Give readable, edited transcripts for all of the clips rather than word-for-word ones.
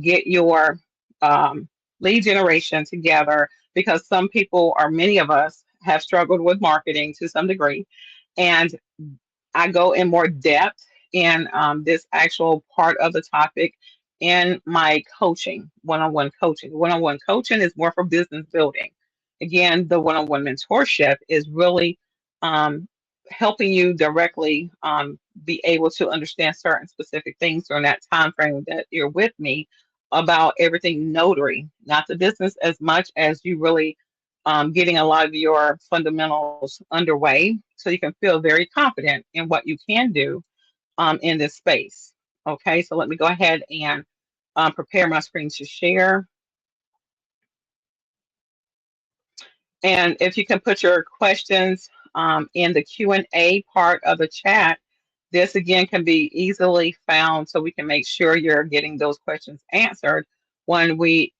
get your lead generation together, because some people, or many of us, have struggled with marketing to some degree. And I go in more depth in this actual part of the topic in my coaching, one-on-one coaching. One-on-one coaching is more for business building. Again, the one-on-one mentorship is really um, helping you directly be able to understand certain specific things during that time frame that you're with me about everything notary, not the business as much as you really getting a lot of your fundamentals underway so you can feel very confident in what you can do in this space. Okay, so let me go ahead and prepare my screen to share. And if you can put your questions in the Q&A part of the chat, this again can be easily found so we can make sure you're getting those questions answered when we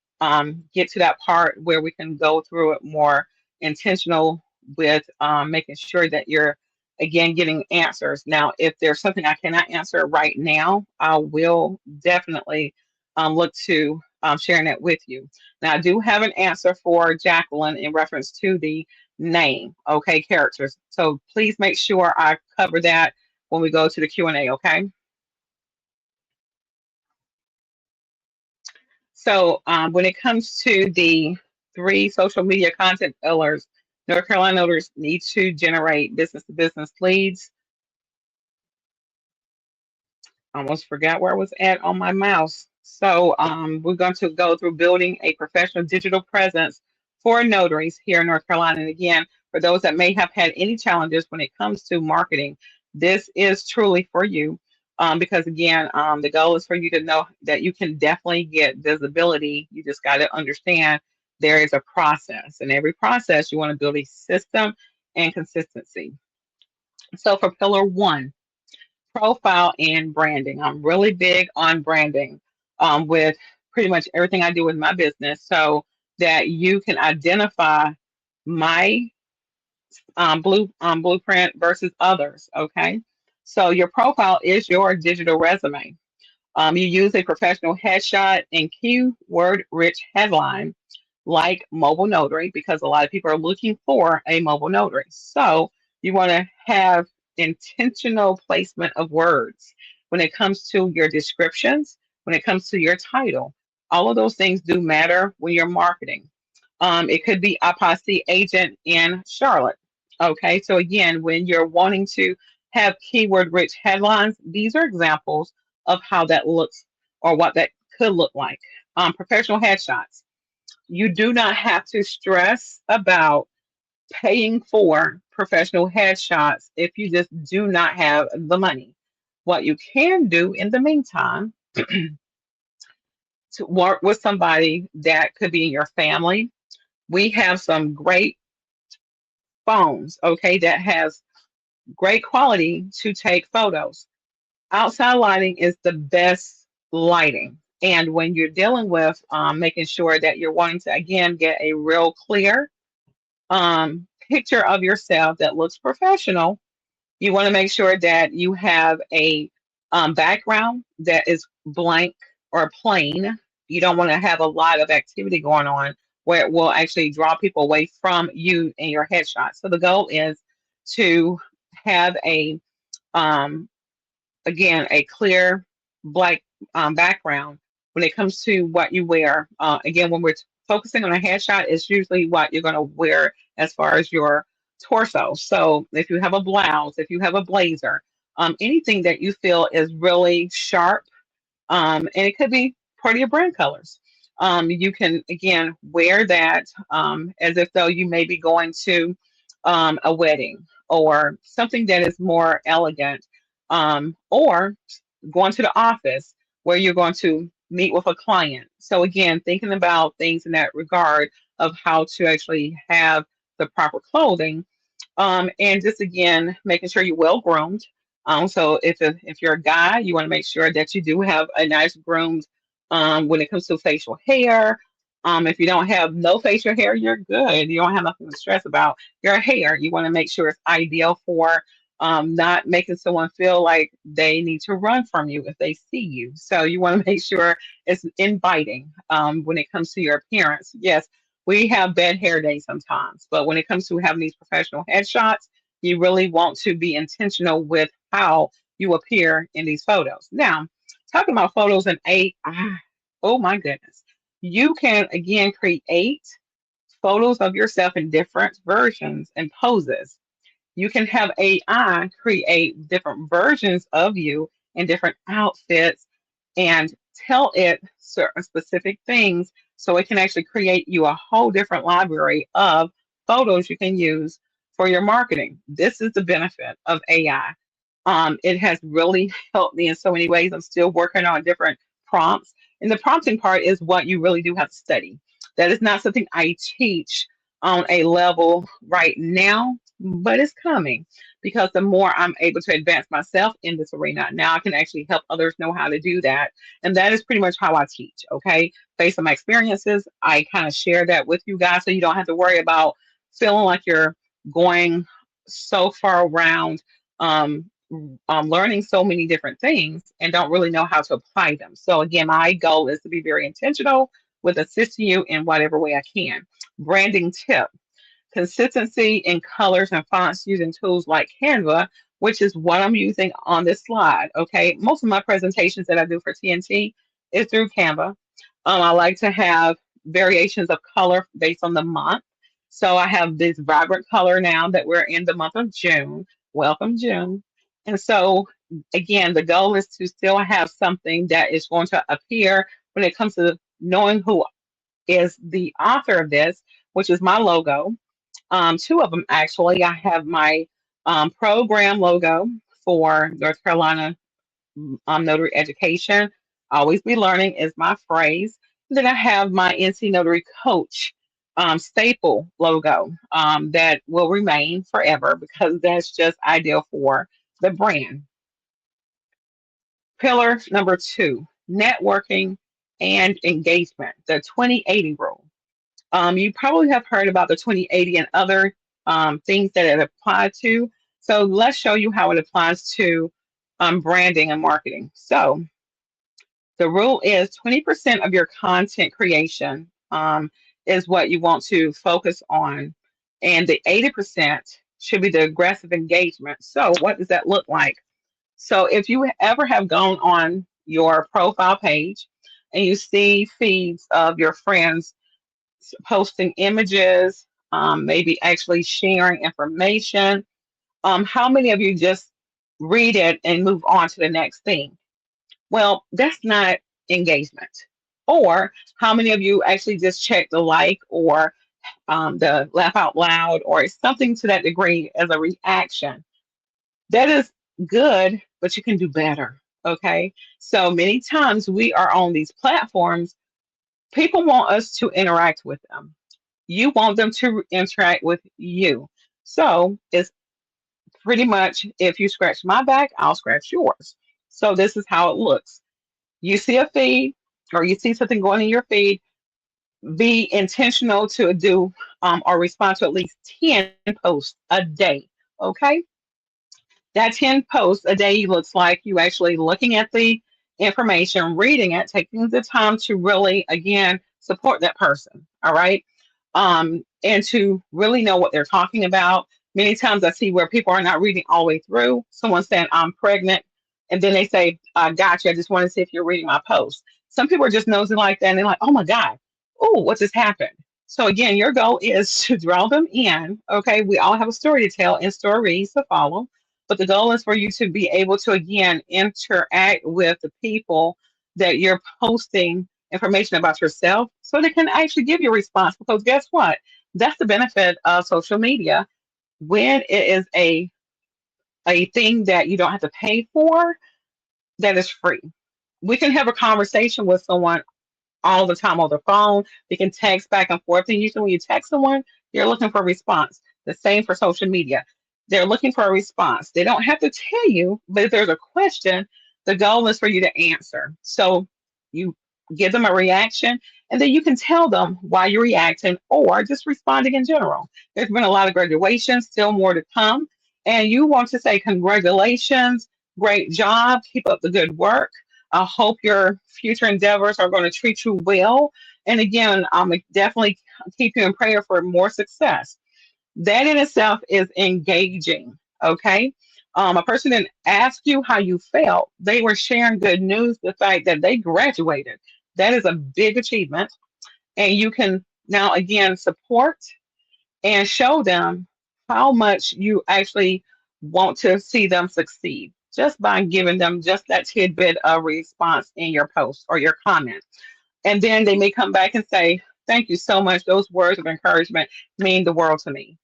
get to that part where we can go through it more intentional with making sure that you're again getting answers. Now, if there's something I cannot answer right now, I will definitely look to sharing that with you. Now, I do have an answer for Jacqueline in reference to the name, okay, characters. So please make sure I cover that when we go to the Q&A, okay? So when it comes to the 3 social media content pillars, North Carolina notaries need to generate business-to-business leads. I almost forgot where I was at on my mouse. So we're going to go through building a professional digital presence for notaries here in North Carolina. And again, for those that may have had any challenges when it comes to marketing, this is truly for you. Because again, the goal is for you to know that you can definitely get visibility. You just got to understand there is a process, and every process you want to build a system and consistency. So for pillar 1, profile and branding. I'm really big on branding with pretty much everything I do with my business so that you can identify my blueprint versus others. Okay. So your profile is your digital resume. You use a professional headshot and keyword rich headline like mobile notary, because a lot of people are looking for a mobile notary. So you want to have intentional placement of words when it comes to your descriptions, when it comes to your title. All of those things do matter when you're marketing. It could be apostille agent in Charlotte. Okay, so again, when you're wanting to have keyword rich headlines, these are examples of how that looks or what that could look like. Professional headshots. You do not have to stress about paying for professional headshots if you just do not have the money. What you can do in the meantime to work with somebody that could be in your family. We have some great phones, okay, that has great quality to take photos. Outside lighting is the best lighting. And when you're dealing with making sure that you're wanting to, again, get a real clear picture of yourself that looks professional, you want to make sure that you have a background that is blank or plain. You don't want to have a lot of activity going on where it will actually draw people away from you and your headshot. So the goal is to have a um, again, a clear black background when it comes to what you wear. Again, when we're focusing on a headshot, it's usually what you're going to wear as far as your torso. So if you have a blouse, if you have a blazer, anything that you feel is really sharp, and it could be part of your brand colors. You can again wear that as if though you may be going to a wedding or something that is more elegant, or going to the office where you're going to meet with a client. So again, thinking about things in that regard of how to actually have the proper clothing, and just again making sure you're well groomed. So if you're a guy, you want to make sure that you do have a nice groomed when it comes to facial hair. If you don't have no facial hair, you're good. You don't have nothing to stress about. Your hair, you want to make sure it's ideal for not making someone feel like they need to run from you if they see you. So you want to make sure it's inviting when it comes to your appearance. Yes, we have bad hair days sometimes, but when it comes to having these professional headshots, you really want to be intentional with how you appear in these photos. Now, talking about photos in AI, oh my goodness. You can again create photos of yourself in different versions and poses. You can have AI create different versions of you in different outfits and tell it certain specific things so it can actually create you a whole different library of photos you can use for your marketing. This is the benefit of AI. It has really helped me in so many ways. I'm still working on different prompts. And the prompting part is what you really do have to study. That is not something I teach on a level right now, but it's coming because the more I'm able to advance myself in this arena, now I can actually help others know how to do that. And that is pretty much how I teach. Okay. Based on my experiences, I kind of share that with you guys so you don't have to worry about feeling like you're going so far around. Learning so many different things and don't really know how to apply them. So again, my goal is to be very intentional with assisting you in whatever way I can. Branding tip: consistency in colors and fonts using tools like Canva, which is what I'm using on this slide. Okay, most of my presentations that I do for TNT is through Canva. I like to have variations of color based on the month. So I have this vibrant color now that we're in the month of June. Welcome, June. And so, again, the goal is to still have something that is going to appear when it comes to knowing who is the author of this, which is my logo. Two of them actually. I have my program logo for North Carolina notary education. Always be learning is my phrase. Then I have my NC Notary Coach staple logo that will remain forever because that's just ideal for the brand. Pillar number two: networking and engagement, the 2080 rule. You probably have heard about the 2080 and other things that it applies to. So let's show you how it applies to branding and marketing. So the rule is 20% of your content creation is what you want to focus on, and the 80% should be the aggressive engagement. So what does that look like? So if you ever have gone on your profile page and you see feeds of your friends posting images, maybe actually sharing information. How many of you just read it and move on to the next thing? Well, that's not engagement. Or how many of you actually just check the like or the laugh out loud or something to that degree as a reaction? That is good, but you can do better. Okay. So many times we are on these platforms, people want us to interact with them. You want them to interact with you. So it's pretty much if you scratch my back, I'll scratch yours. So this is how it looks. You see a feed or you see something going in your feed, be intentional to do or respond to at least 10 posts a day. Okay. That 10 posts a day looks like you actually looking at the information, reading it, taking the time to really, again, support that person. All right. And to really know what they're talking about. Many times I see where people are not reading all the way through. Someone saying, I'm pregnant. And then they say, I got you. I just want to see if you're reading my post. Some people are just nosy like that. And they're like, oh my God, oh, what just happened? So again, your goal is to draw them in. Okay. We all have a story to tell and stories to follow. But the goal is for you to be able to, again, interact with the people that you're posting information about yourself so they can actually give you a response. Because guess what? That's the benefit of social media. When it is a thing that you don't have to pay for, that is free. We can have a conversation with someone all the time on the phone. We can text back and forth. And usually when you text someone, you're looking for a response. The same for social media. They're looking for a response. They don't have to tell you, but if there's a question, the goal is for you to answer. So you give them a reaction and then you can tell them why you're reacting or just responding in general. There's been a lot of graduations, still more to come. and you want to say congratulations, great job, keep up the good work. I hope your future endeavors are going to treat you well. And again, I'm definitely keep you in prayer for more success. That in itself is engaging. Okay. A person didn't ask you how you felt. They were sharing good news, the fact that they graduated. That is a big achievement. And you can now again support and show them how much you actually want to see them succeed just by giving them just that tidbit of response in your post or your comment. And then they may come back and say, thank you so much. Those words of encouragement mean the world to me.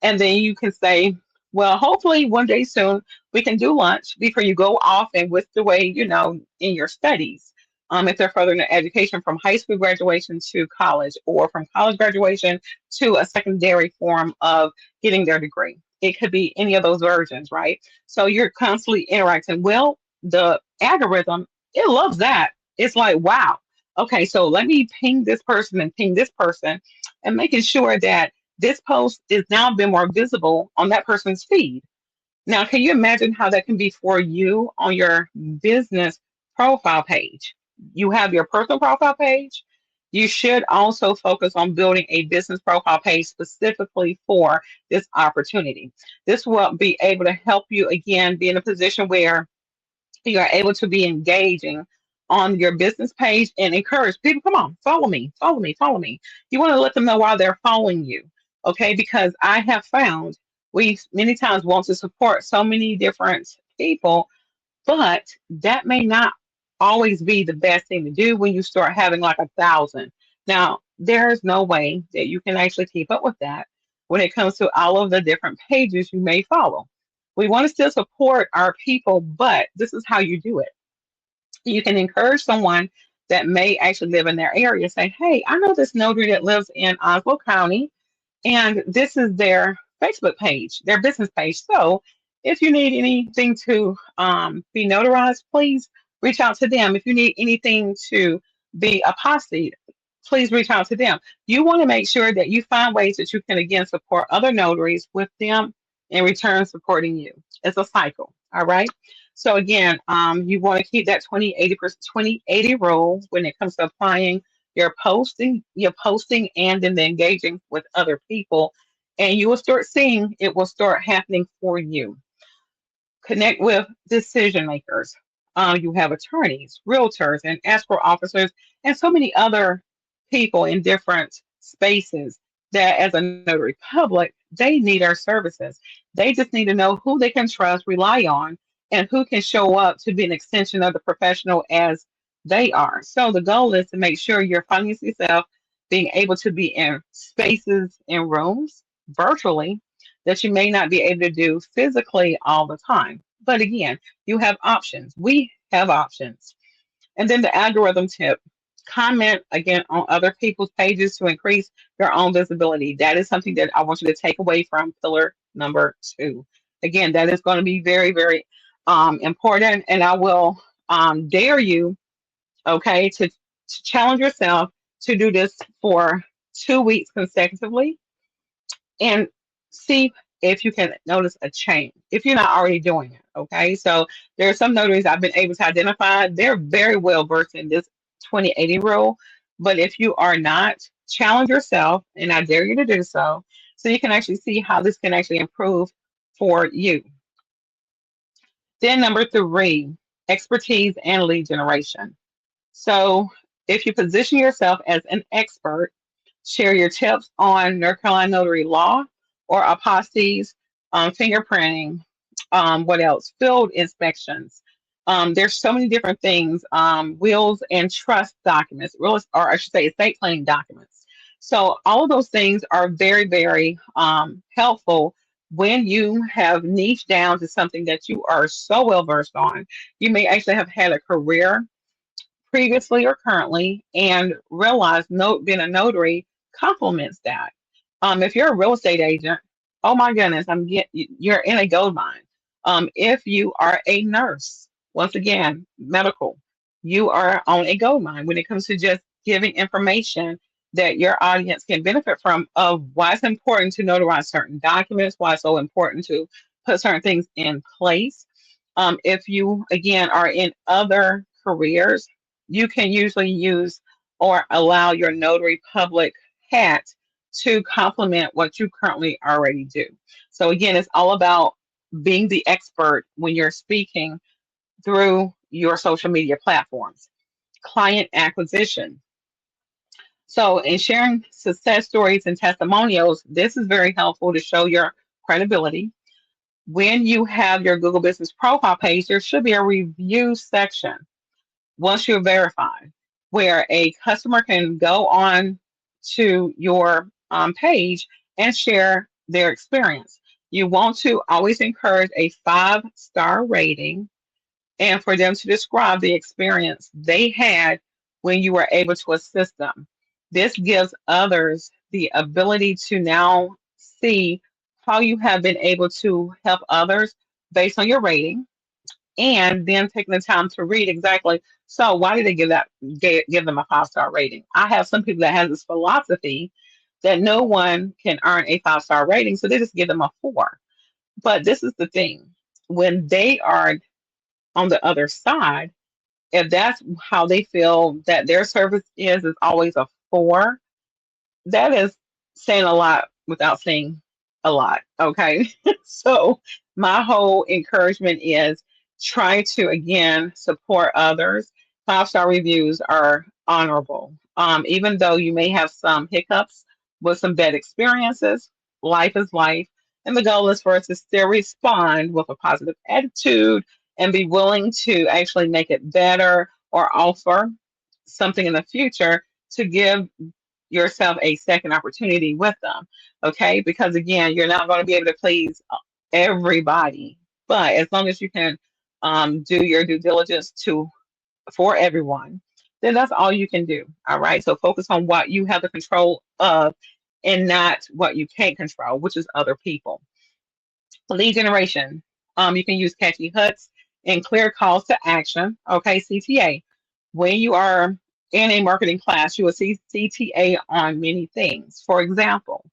And then you can say, well, hopefully one day soon we can do lunch before you go off and with the way, in your studies. If they're furthering their education from high school graduation to college or from college graduation to a secondary form of getting their degree. It could be any of those versions, right? So you're constantly interacting. Well, the algorithm, it loves that. It's like, wow. Okay, so let me ping this person and ping this person and making sure that this post is now been more visible on that person's feed. Now, can you imagine how that can be for you on your business profile page? You have your personal profile page. You should also focus on building a business profile page specifically for this opportunity. This will be able to help you again be in a position where you are able to be engaging on your business page and encourage people, come on, follow me, follow me, follow me. You want to let them know why they're following you. Okay, because I have found we many times want to support so many different people, but that may not always be the best thing to do when you start having like 1,000. Now, there's no way that you can actually keep up with that when it comes to all of the different pages you may follow. We want to still support our people, but this is how you do it. You can encourage someone that may actually live in their area. Say, hey, I know this notary that lives in Oswego County and this is their Facebook page, their business page. So if you need anything to be notarized, please reach out to them. If you need anything to be apostille, please reach out to them. You want to make sure that you find ways that you can again support other notaries with them in return supporting you. It's a cycle. All right. So again, you want to keep that 20-80 rule when it comes to applying your posting and then the engaging with other people, and you will start seeing it will start happening for you. Connect with decision makers. You have attorneys, realtors, and escrow officers, and so many other people in different spaces that, as a notary public, they need our services. They just need to know who they can trust, rely on, and who can show up to be an extension of the professional as they are. So the goal is to make sure you're finding yourself being able to be in spaces, in rooms, virtually, that you may not be able to do physically all the time. But again, you have options. We have options. And then the algorithm tip, comment again on other people's pages to increase your own visibility. That is something that I want you to take away from pillar number 2. Again, that is going to be very, very important. And I will dare you, okay, to challenge yourself to do this for 2 weeks consecutively and see if you can notice a change if you're not already doing it. Okay, so there are some notaries I've been able to identify. They're very well versed in this 20-80 rule, but if you are not, challenge yourself, and I dare you to do so, so you can actually see how this can actually improve for you. Then number 3, expertise and lead generation. So if you position yourself as an expert, share your tips on North Carolina notary law or apostilles, fingerprinting, what else? Field inspections. There's so many different things, wills and trust documents, or I should say estate planning documents. So all of those things are very, very helpful when you have niche down to something that you are so well versed on. You may actually have had a career previously or currently and realize being a notary complements that. If you're a real estate agent, oh my goodness, you're in a gold mine. If you are a nurse, once again, medical, you are on a gold mine when it comes to just giving information that your audience can benefit from of why it's important to notarize certain documents, why it's so important to put certain things in place. If you, again, are in other careers, you can usually use or allow your notary public hat to complement what you currently already do. So, again, it's all about being the expert when you're speaking through your social media platforms. Client acquisition. So, in sharing success stories and testimonials, this is very helpful to show your credibility. When you have your Google Business Profile page, there should be a review section once you're verified, where a customer can go on to your page and share their experience. You want to always encourage a 5-star rating and for them to describe the experience they had when you were able to assist them. This gives others the ability to now see how you have been able to help others based on your rating, and then taking the time to read exactly, so why did they give them a 5-star rating. I have some people that have this philosophy that no one can earn a 5-star rating, so they just give them a 4. But this is the thing, when they are on the other side, if that's how they feel that their service is always a 4, that is saying a lot without saying a lot. Okay. So my whole encouragement is try to, again, support others. 5-star reviews are honorable. Even though you may have some hiccups with some bad experiences, life is life. And the goal is for us to still respond with a positive attitude and be willing to actually make it better or offer something in the future to give yourself a second opportunity with them. Okay. Because again, you're not going to be able to please everybody, but as long as you can do your due diligence to for everyone, then that's all you can do. All right. So focus on what you have the control of and not what you can't control, which is other people. Lead generation. You can use catchy hooks and clear calls to action. Okay, CTA. When you are in a marketing class, you will see CTA on many things. For example,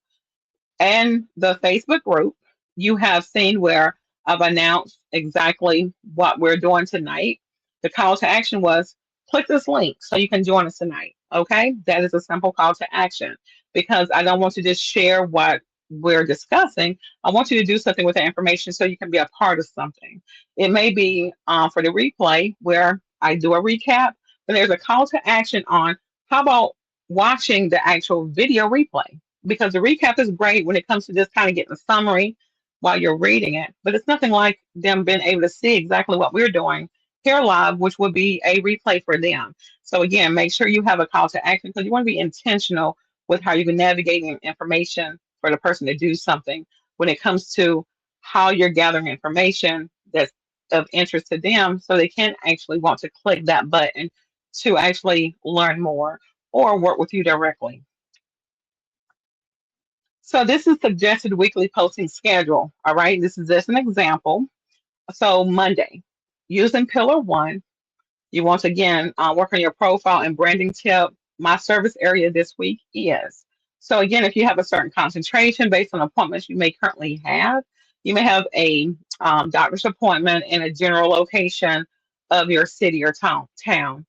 and the Facebook group, you have seen where I've announced exactly what we're doing tonight. The call to action was click this link so you can join us tonight. Okay, that is a simple call to action because I don't want to just share what we're discussing. I want you to do something with the information so you can be a part of something. It may be for the replay where I do a recap, but there's a call to action on how about watching the actual video replay, because the recap is great when it comes to just kind of getting a summary while you're reading it, but it's nothing like them being able to see exactly what we're doing here live, which would be a replay for them. So again, make sure you have a call to action because you want to be intentional with how you're navigating information for the person to do something when it comes to how you're gathering information that's of interest to them so they can actually want to click that button to actually learn more or work with you directly. So this is suggested weekly posting schedule. All right, this is just an example. So Monday, using pillar 1, you want to again work on your profile and branding tip. My service area this week is. So again, if you have a certain concentration based on appointments you may currently have, you may have a doctor's appointment in a general location of your city or town.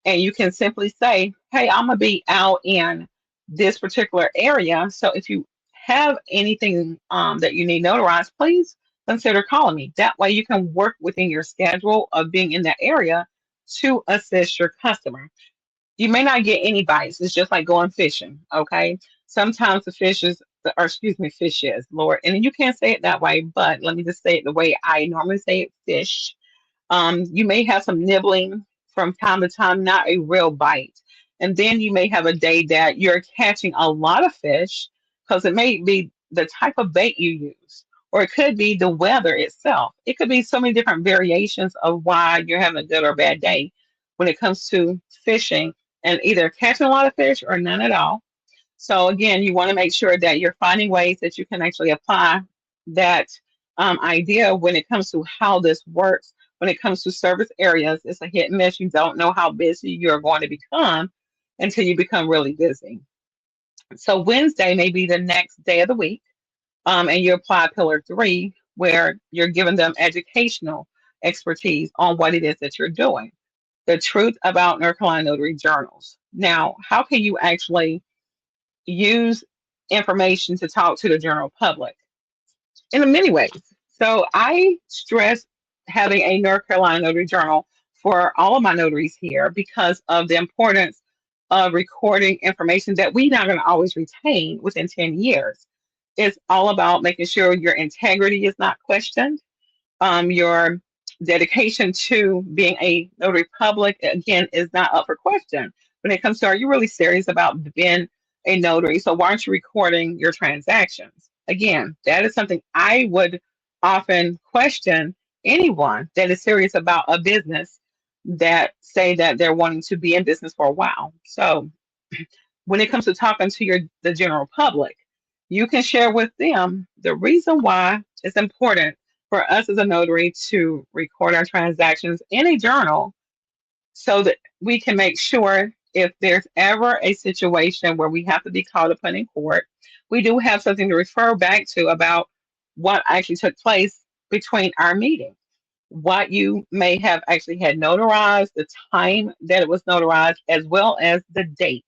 And you can simply say, hey, I'm going to be out in this particular area. So if you have anything that you need notarized, please consider calling me. That way you can work within your schedule of being in that area to assist your customer. You may not get any bites. It's just like going fishing. Okay. Sometimes the fishes, or excuse me, fishes, Lord. And you can't say it that way, but let me just say it the way I normally say it, fish. You may have some nibbling from time to time, not a real bite. And then you may have a day that you're catching a lot of fish because it may be the type of bait you use, or it could be the weather itself. It could be so many different variations of why you're having a good or bad day when it comes to fishing and either catching a lot of fish or none at all. So again, you want to make sure that you're finding ways that you can actually apply that idea when it comes to how this works. When it comes to service areas, it's a hit and miss. You don't know how busy you're going to become until you become really busy. So Wednesday may be the next day of the week, and you apply pillar 3, where you're giving them educational expertise on what it is that you're doing. The truth about North Carolina Notary journals. Now, how can you actually use information to talk to the general public? In many ways. So I stress having a North Carolina Notary Journal for all of my notaries here because of the importance of recording information that we're not going to always retain within 10 years. It's all about making sure your integrity is not questioned, your dedication to being a notary public, again, is not up for question. When it comes to, are you really serious about being a notary? So why aren't you recording your transactions? Again, that is something I would often question anyone that is serious about a business that say that they're wanting to be in business for a while. So when it comes to talking to the general public, you can share with them the reason why it's important for us as a notary to record our transactions in a journal so that we can make sure if there's ever a situation where we have to be called upon in court, we do have something to refer back to about what actually took place between our meetings, what you may have actually had notarized, the time that it was notarized, as well as the date.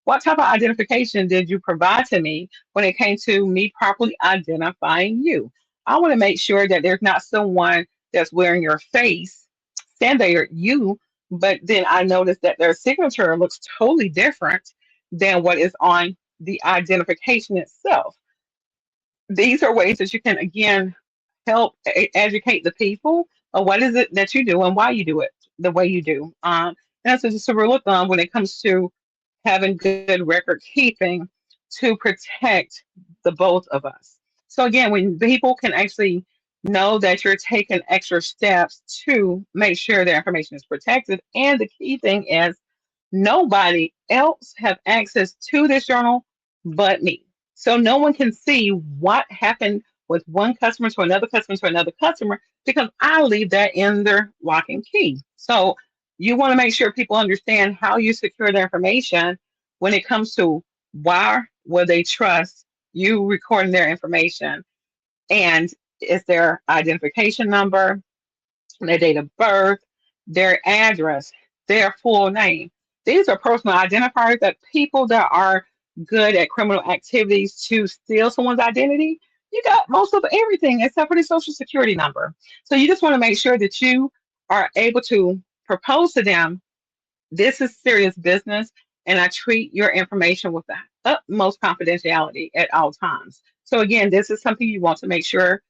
What type of identification did you provide to me when it came to me properly identifying you? I want to make sure that there's not someone that's wearing your face, stand there, you, but then I noticed that their signature looks totally different than what is on the identification itself. These are ways that you can, again, help educate the people of what is it that you do and why you do it the way you do. And that's just a rule of thumb when it comes to having good record keeping to protect the both of us. So again, when people can actually know that you're taking extra steps to make sure their information is protected, and the key thing is nobody else have access to this journal but me. So no one can see what happened with one customer to another customer to another customer because I leave that in their lock and key. So you want to make sure people understand how you secure their information when it comes to why will they trust you recording their information, and is their identification number, their date of birth, their address, their full name. These are personal identifiers that people that are good at criminal activities to steal someone's identity, you got most of everything except for the social security number. So you just want to make sure that you are able to propose to them, this is serious business, and I treat your information with the utmost confidentiality at all times. So again, this is something you want to make sure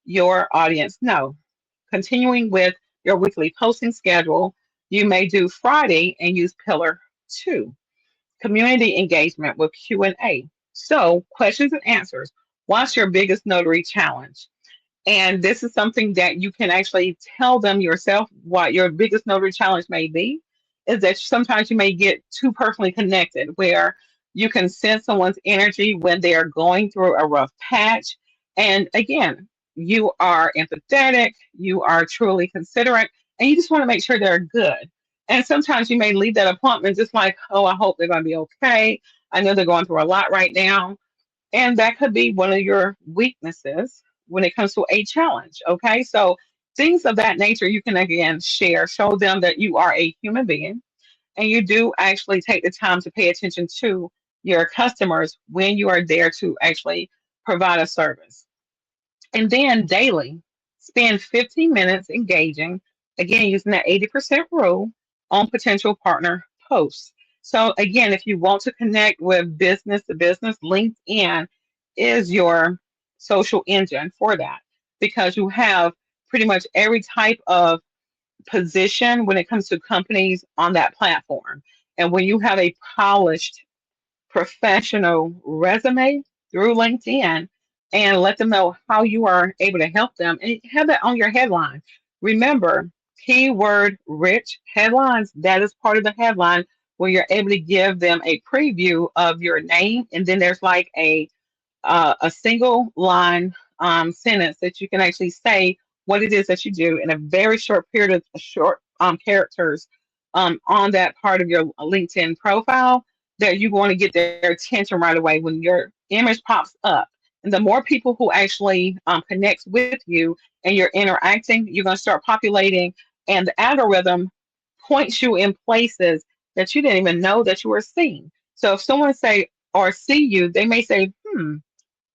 your audience know. Continuing with your weekly posting schedule, you may do Friday and use pillar 2, community engagement with Q&A. So, questions and answers. What's your biggest notary challenge? And this is something that you can actually tell them yourself what your biggest notary challenge may be. Is that sometimes you may get too personally connected where you can sense someone's energy when they are going through a rough patch. And again, you are empathetic, you are truly considerate, and you just want to make sure they're good. And sometimes you may leave that appointment just like, oh, I hope they're going to be okay. I know they're going through a lot right now, and that could be one of your weaknesses when it comes to a challenge. Okay. So things of that nature you can again share, show them that you are a human being and you do actually take the time to pay attention to your customers when you are there to actually provide a service. And then daily, spend 15 minutes engaging, again, using that 80% rule on potential partner posts. So, again, if you want to connect with business to business, LinkedIn is your social engine for that because you have pretty much every type of position when it comes to companies on that platform. And when you have a polished professional resume through LinkedIn and let them know how you are able to help them and have that on your headline. Remember, keyword rich headlines, that is part of the headline where you're able to give them a preview of your name. And then there's like a single line sentence that you can actually say what it is that you do in a very short period of short characters on that part of your LinkedIn profile that you want to get their attention right away when your image pops up. And the more people who actually connect with you and you're interacting, you're going to start populating, and the algorithm points you in places that you didn't even know that you were seeing. So if someone say or see you, they may say,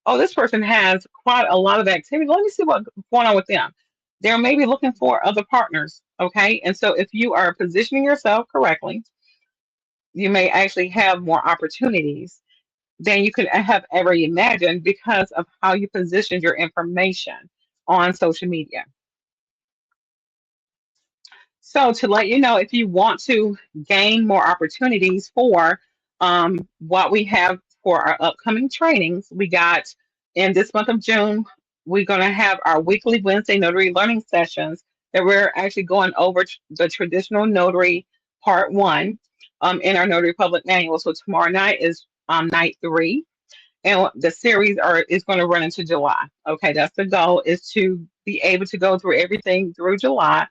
oh, this person has quite a lot of activity. Let me see what's going on with them. They're maybe looking for other partners. Okay. And so if you are positioning yourself correctly, you may actually have more opportunities than you could have ever imagined because of how you position your information on social media. So, to let you know, if you want to gain more opportunities for what we have for our upcoming trainings, we got in this month of June, we're going to have our weekly Wednesday notary learning sessions that we're actually going over the traditional notary part one in our Notary Public Manual. So, tomorrow night is night three, and the series is going to run into July. Okay, that's the goal, is to be able to go through everything through July,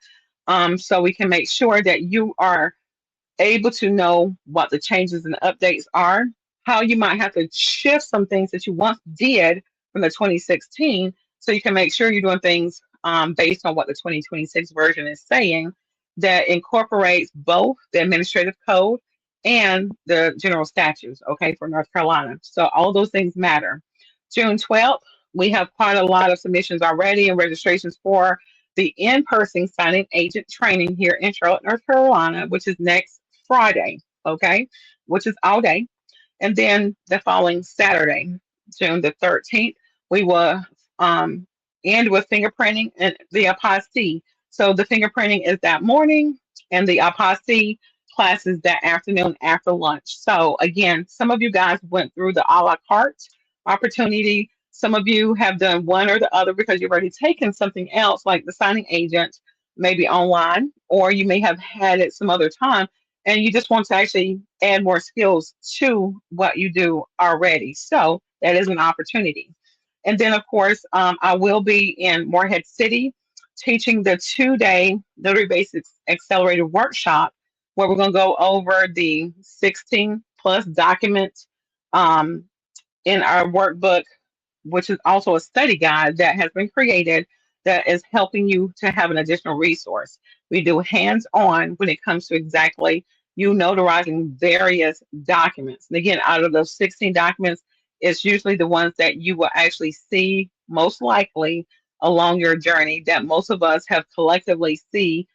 so we can make sure that you are able to know what the changes and updates are, how you might have to shift some things that you once did from the 2016, so you can make sure you're doing things based on what the 2026 version is saying, that incorporates both the administrative code and the general statutes, okay, for North Carolina. So all those things matter. June 12th, we have quite a lot of submissions already and registrations for the in-person signing agent training here in Charlotte, North Carolina, which is next Friday, okay, which is all day. And then the following Saturday, June the 13th, we will end with fingerprinting and the apostille. So the fingerprinting is that morning, and the apostille class is that afternoon after lunch. So again, some of you guys went through the a la carte opportunity. Some of you have done one or the other because you've already taken something else, like the signing agent, maybe online, or you may have had it some other time and you just want to actually add more skills to what you do already. So that is an opportunity. And then, of course, I will be in Morehead City teaching the 2-day Notary Basics Accelerated Workshop, where we're going to go over the 16 plus documents um, in our workbook, which is also a study guide that has been created that is helping you to have an additional resource. We do hands on when it comes to exactly you notarizing various documents. And again, out of those 16 documents, it's usually the ones that you will actually see most likely along your journey that most of us have collectively see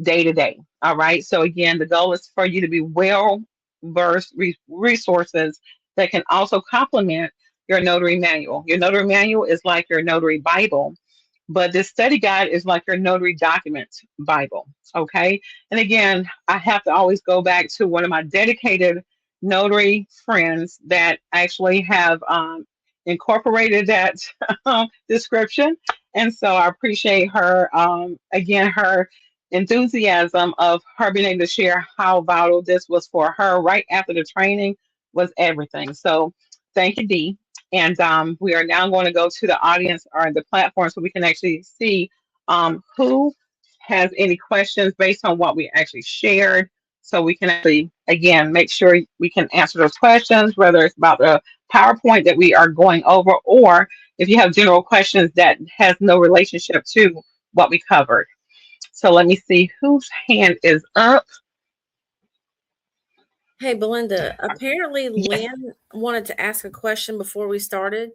day to day. All right. So again, the goal is for you to be well versed resources that can also complement your notary manual. Your notary manual is like your notary Bible, but this study guide is like your notary document Bible. Okay. And again, I have to always go back to one of my dedicated notary friends that actually have incorporated that description. And so I appreciate her, again, her enthusiasm of her being able to share how vital this was for her right after the training was everything. So thank you, Dee. And we are now going to go to the audience or the platform so we can actually see who has any questions based on what we actually shared. So we can actually, again, make sure we can answer those questions, whether it's about the PowerPoint that we are going over, or if you have general questions that has no relationship to what we covered. So let me see whose hand is up. Hey, Belinda, apparently Yes. Lynn wanted to ask a question before we started.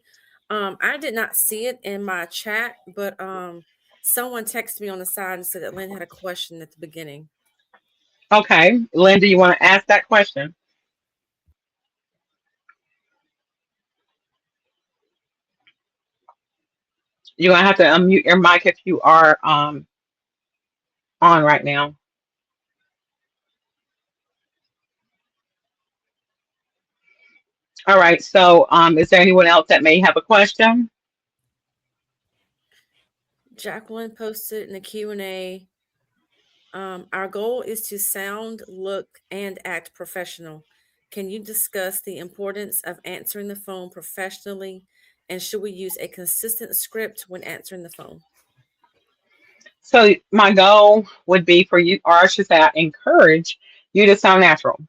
I did not see it in my chat, but someone texted me on the side and said that Lynn had a question at the beginning. Okay. Linda, you want to ask that question? You're going to have to unmute your mic if you are on right now. All right. So is there anyone else that may have a question? Jacqueline posted in the Q&A, our goal is to sound, look, and act professional. Can you discuss the importance of answering the phone professionally, and should we use a consistent script when answering the phone? So my goal would be for you, or I should say, I encourage you to sound natural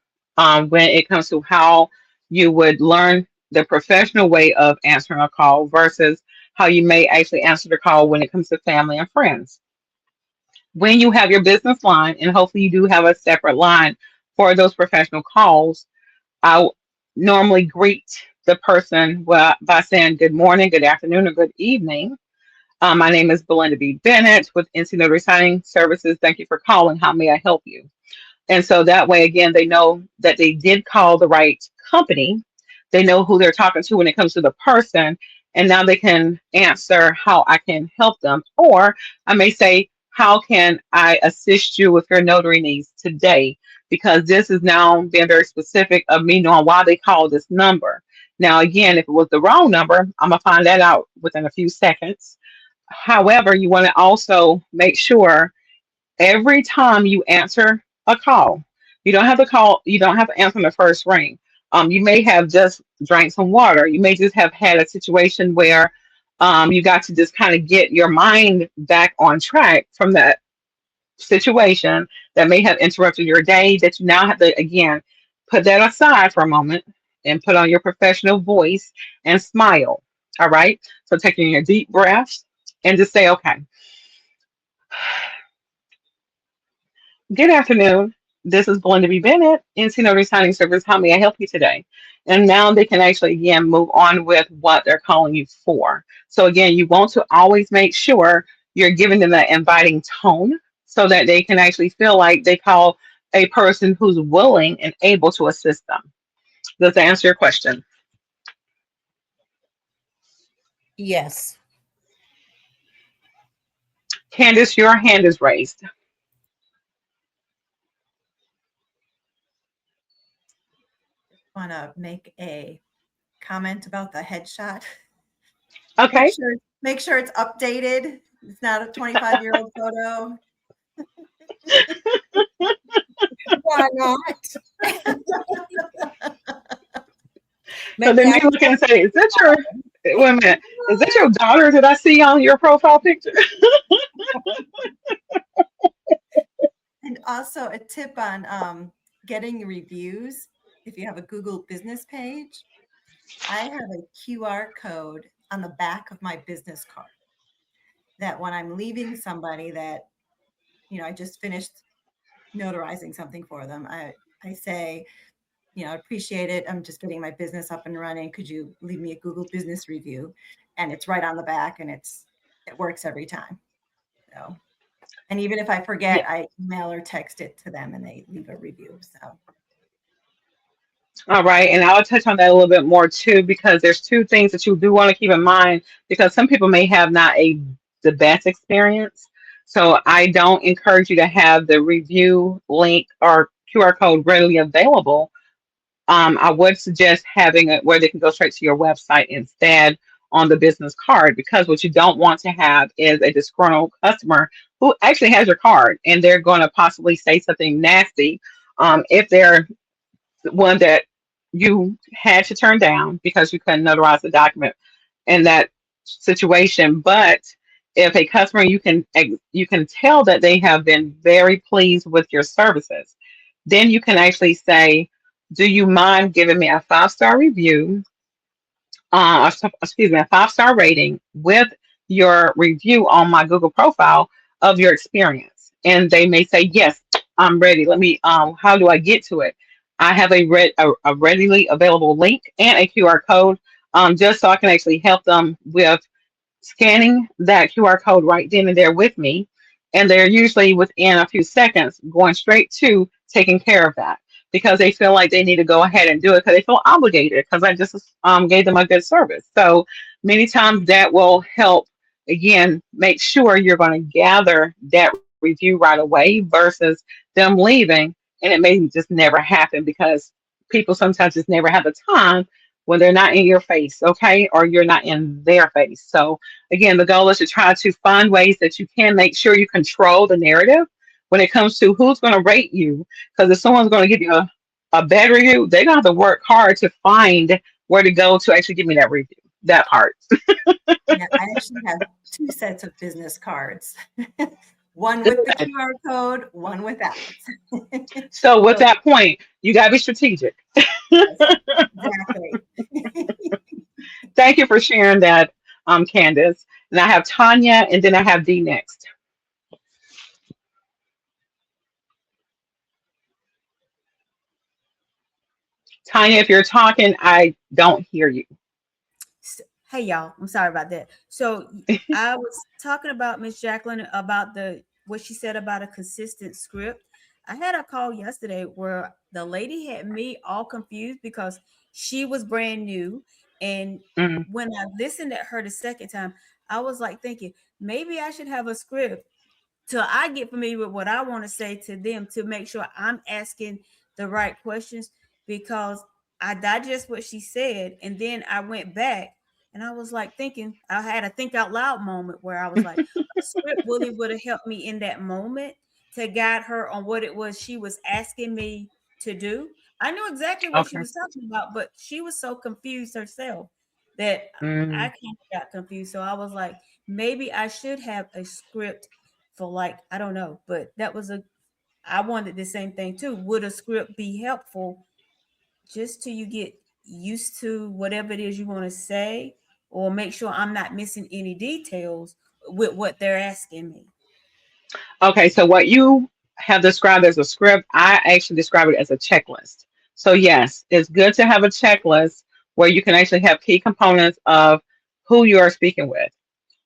when it comes to how you would learn the professional way of answering a call versus how you may actually answer the call when it comes to family and friends. When you have your business line, and hopefully you do have a separate line for those professional calls, I normally greet the person by saying good morning, good afternoon, or good evening. My name is Belinda B. Bennett with NC Notary Signing Services. Thank you for calling. How may I help you? And so that way, again, they know that they did call the right company. They know who they're talking to when it comes to the person. And now they can answer how I can help them. Or I may say, how can I assist you with your notary needs today? Because this is now being very specific of me knowing why they called this number. Now, again, if it was the wrong number, I'm going to find that out within a few seconds. However, you want to also make sure every time you answer a call, you don't have to answer the first ring. You may have just drank some water. You may just have had a situation where you got to just kind of get your mind back on track from that situation that may have interrupted your day, that you now have to, again, put that aside for a moment and put on your professional voice and smile. All right. So taking your deep breaths and just say, okay, good afternoon. This is Belinda B. Bennett, NC Notary Signing Service. How may I help you today? And now they can actually, again, move on with what they're calling you for. So, again, you want to always make sure you're giving them that inviting tone so that they can actually feel like they call a person who's willing and able to assist them. Does that answer your question? Yes. Candace, your hand is raised. Want to make a comment about the headshot. Okay. Make sure it's updated. It's not a 25-year-old photo. Why not? So they may look and say, is that your, wait a minute, is that your daughter that I see on your profile picture? And also a tip on getting reviews. If you have a Google business page, I have a QR code on the back of my business card that when I'm leaving somebody that, I just finished notarizing something for them, I say, I appreciate it. I'm just getting my business up and running. Could you leave me a Google business review? And it's right on the back, and it works every time. So, and even if I forget, Yeah. I email or text it to them and they leave a review. So, All right, and I'll touch on that a little bit more too, because there's two things that you do want to keep in mind, because some people may have not the best experience. So I don't encourage you to have the review link or QR code readily available. I would suggest having it where they can go straight to your website instead on the business card, because what you don't want to have is a disgruntled customer who actually has your card and they're going to possibly say something nasty if they're one that you had to turn down because you couldn't notarize the document in that situation. But if a customer, you can tell that they have been very pleased with your services, then you can actually say, do you mind giving me a 5-star review, excuse me, a 5-star rating with your review on my Google profile of your experience? And they may say, yes, I'm ready. Let me, how do I get to it? I have a readily available link and a QR code, just so I can actually help them with scanning that QR code right then and there with me. And they're usually within a few seconds going straight to taking care of that, because they feel like they need to go ahead and do it because they feel obligated because I just gave them a good service. So many times that will help, again, make sure you're going to gather that review right away versus them leaving and it may just never happen, because people sometimes just never have the time when they're not in your face, okay, or you're not in their face. So again, the goal is to try to find ways that you can make sure you control the narrative when it comes to who's going to rate you. Because if someone's going to give you a bad review, they're going to have to work hard to find where to go to actually give me that review, that part. yeah, I actually have 2 sets of business cards. One with the QR code, one without. So with that point, you got to be strategic. Yes, exactly. Thank you for sharing that, Candace. And I have Tanya, and then I have D next. Tanya, if you're talking, I don't hear you. Hey y'all, I'm sorry about that. So I was talking about Miss Jacqueline about the what she said about a consistent script. I had a call yesterday where the lady had me all confused because she was brand new. And Mhm. when I listened at her the second time, I was like thinking maybe I should have a script till I get familiar with what I want to say to them to make sure I'm asking the right questions because I digest what she said and then I went back and I was like thinking, I had a think out loud moment where I was like, a script really would have helped me in that moment to guide her on what it was she was asking me to do. I knew exactly what she Okay. was talking about, but she was so confused herself that I Mm. kind of got confused. So I was like, maybe I should have a script for like, I don't know, but that was a, I wanted the same thing too. Would a script be helpful just till you get used to whatever it is you want to say, or make sure I'm not missing any details with what they're asking me? Okay, so what you have described as a script, I actually describe it as a checklist. So yes, it's good to have a checklist where you can actually have key components of who you are speaking with,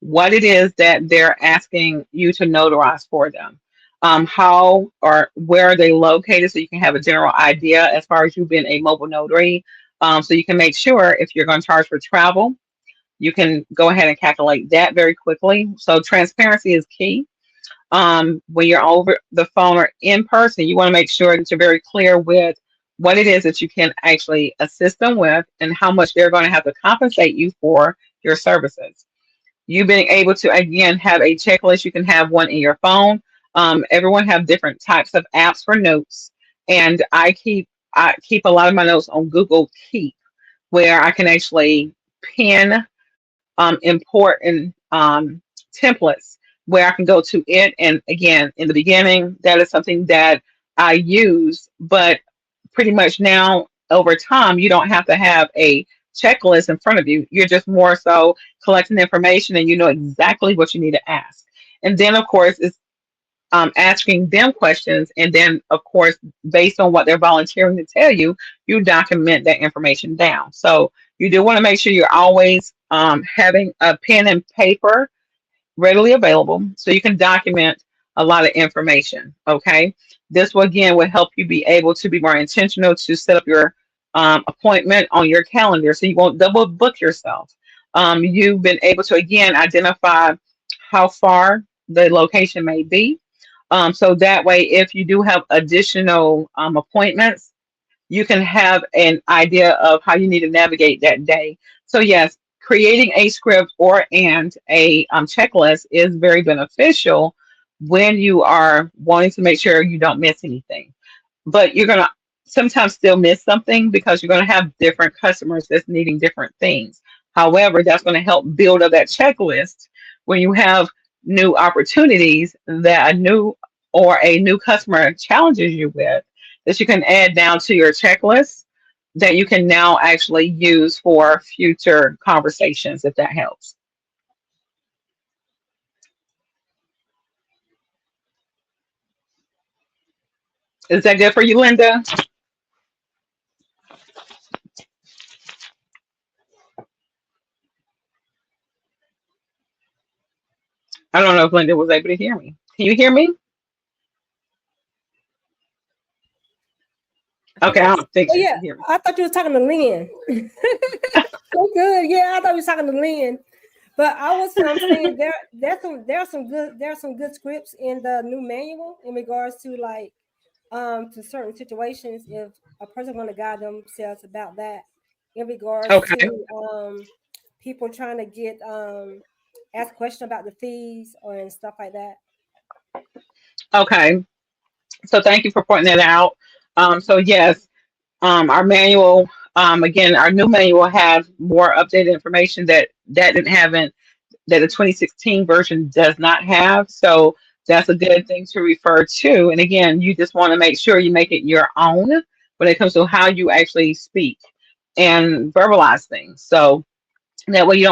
what it is that they're asking you to notarize for them, how or where are they located, so you can have a general idea as far as you being a mobile notary. So you can make sure if you're going to charge for travel, you can go ahead and calculate that very quickly. So transparency is key. When you're over the phone or in person, you want to make sure that you're very clear with what it is that you can actually assist them with and how much they're going to have to compensate you for your services. You being able to again have a checklist, you can have one in your phone. Everyone have different types of apps for notes, and I keep a lot of my notes on Google Keep, where I can actually pin important templates where I can go to it. And again, in the beginning, that is something that I use, but pretty much now over time, you don't have to have a checklist in front of you. You're just more so collecting information and you know exactly what you need to ask. And then, of course, it's asking them questions. And then, of course, based on what they're volunteering to tell you, you document that information down. So you do want to make sure you're always having a pen and paper readily available so you can document a lot of information. Okay. This will again will help you be able to be more intentional to set up your appointment on your calendar so you won't double book yourself. You've been able to again identify how far the location may be. So that way, if you do have additional appointments, you can have an idea of how you need to navigate that day. So yes, creating a script or and a checklist is very beneficial when you are wanting to make sure you don't miss anything. But you're gonna sometimes still miss something because you're gonna have different customers that's needing different things. However, that's going to help build up that checklist when you have new opportunities that a new customer challenges you with that you can add down to your checklist that you can now actually use for future conversations if that helps. Is that good for you, Linda? I don't know if Linda was able to hear me. Can you hear me? I think Okay, I that's don't think Oh she yeah, can hear me. I thought you was talking to Lynn. So good. Yeah, I thought you was talking to Lynn. But I was saying there are some good scripts in the new manual in regards to like to certain situations if a person want to guide themselves about that in regards Okay. to people trying to get ask questions about the fees or and stuff like that. Okay. So thank you for pointing that out. So yes, our manual, again, our new manual has more updated information that didn't have in that the 2016 version does not have. So that's a good thing to refer to. And again, you just want to make sure you make it your own when it comes to how you actually speak and verbalize things. So That way you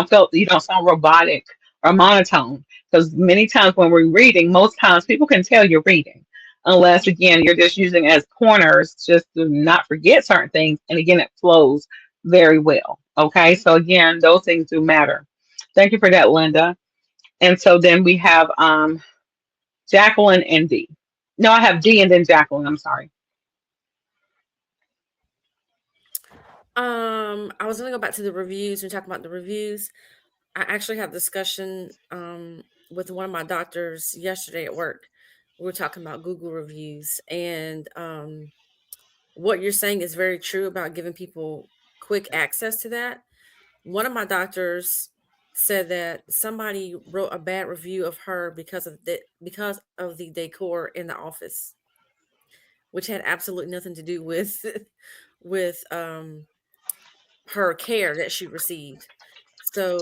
don't sound robotic or monotone. Because many times when we're reading, most times people can tell you're reading. Unless again you're just using it as pointers just to not forget certain things. And again it flows very well. Okay. So again, those things do matter. Thank you for that, Linda. And so then we have Jacqueline and D. No, I have D and then Jacqueline. I'm sorry. I was gonna go back to the reviews and talk about the reviews. I actually had a discussion with one of my doctors yesterday at work. We were talking about Google reviews, and what you're saying is very true about giving people quick access to that. One of my doctors said that somebody wrote a bad review of her because of the decor in the office, which had absolutely nothing to do with with her care that she received. So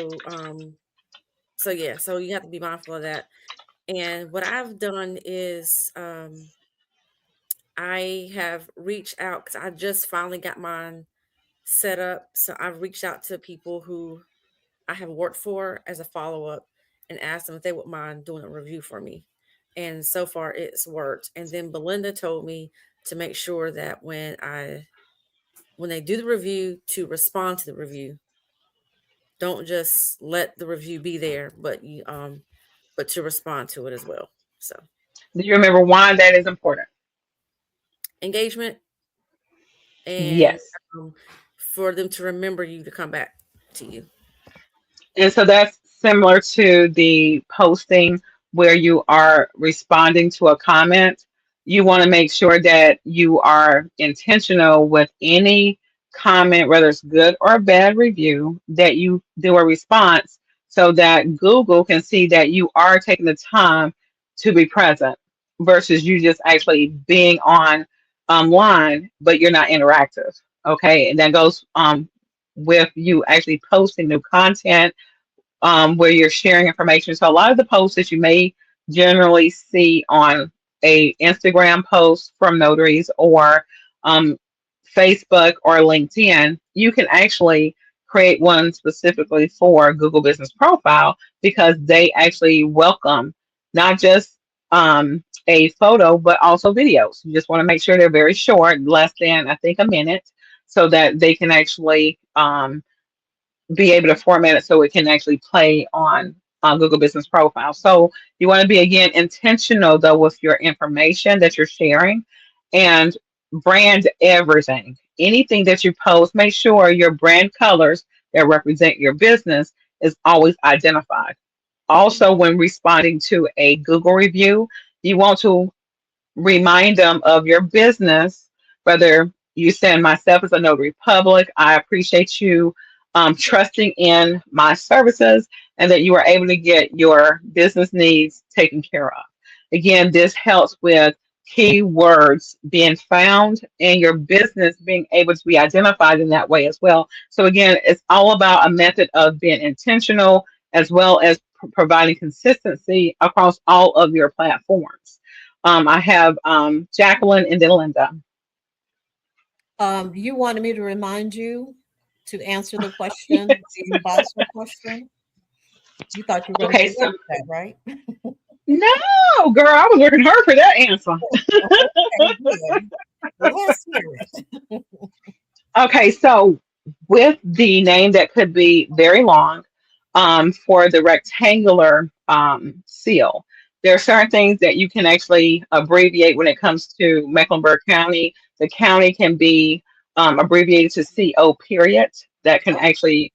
so yeah, so you have to be mindful of that. And what I've done is I have reached out because I just finally got mine set up. So I've reached out to people who I have worked for as a follow up and asked them if they would mind doing a review for me. And so far it's worked. And then Belinda told me to make sure that when they do the review to respond to the review. Don't just let the review be there, but to respond to it as well. So Do you remember why that is important? engagement and Yes. for them to remember you to come back to you. And so that's similar to the posting where you are responding to a comment. You want to make sure that you are intentional with any comment, whether it's good or bad review, that you do a response so that Google can see that you are taking the time to be present versus you just actually being on online, but you're not interactive. Okay. And that goes with you actually posting new content where you're sharing information. So a lot of the posts that you may generally see on a Instagram post from Notaries or um, Facebook or LinkedIn, you can actually create one specifically for Google Business Profile because they actually welcome not just a photo, but also videos. You just want to make sure they're very short, less than, I think, a minute, so that they can actually be able to format it so it can actually play on Google Business Profile. So you want to be again intentional though with your information that you're sharing and brand everything. Anything that you post, make sure your brand colors that represent your business is always identified. Also, when responding to a Google review, you want to remind them of your business, whether you send myself as a notary public, I appreciate you trusting in my services and that you are able to get your business needs taken care of. Again, this helps with keywords being found and your business being able to be identified in that way as well. So again, it's all about a method of being intentional as well as providing consistency across all of your platforms. I have Jacqueline and then Linda. You wanted me to remind you to answer the question, the embosser question. You thought you were going to Okay, get so that, right? no, girl, I was working hard for that answer. Okay, good. Well, let's hear it. Okay, so with the name that could be very long, for the rectangular seal, there are certain things that you can actually abbreviate when it comes to Mecklenburg County. The county can be abbreviated to CO period. That can actually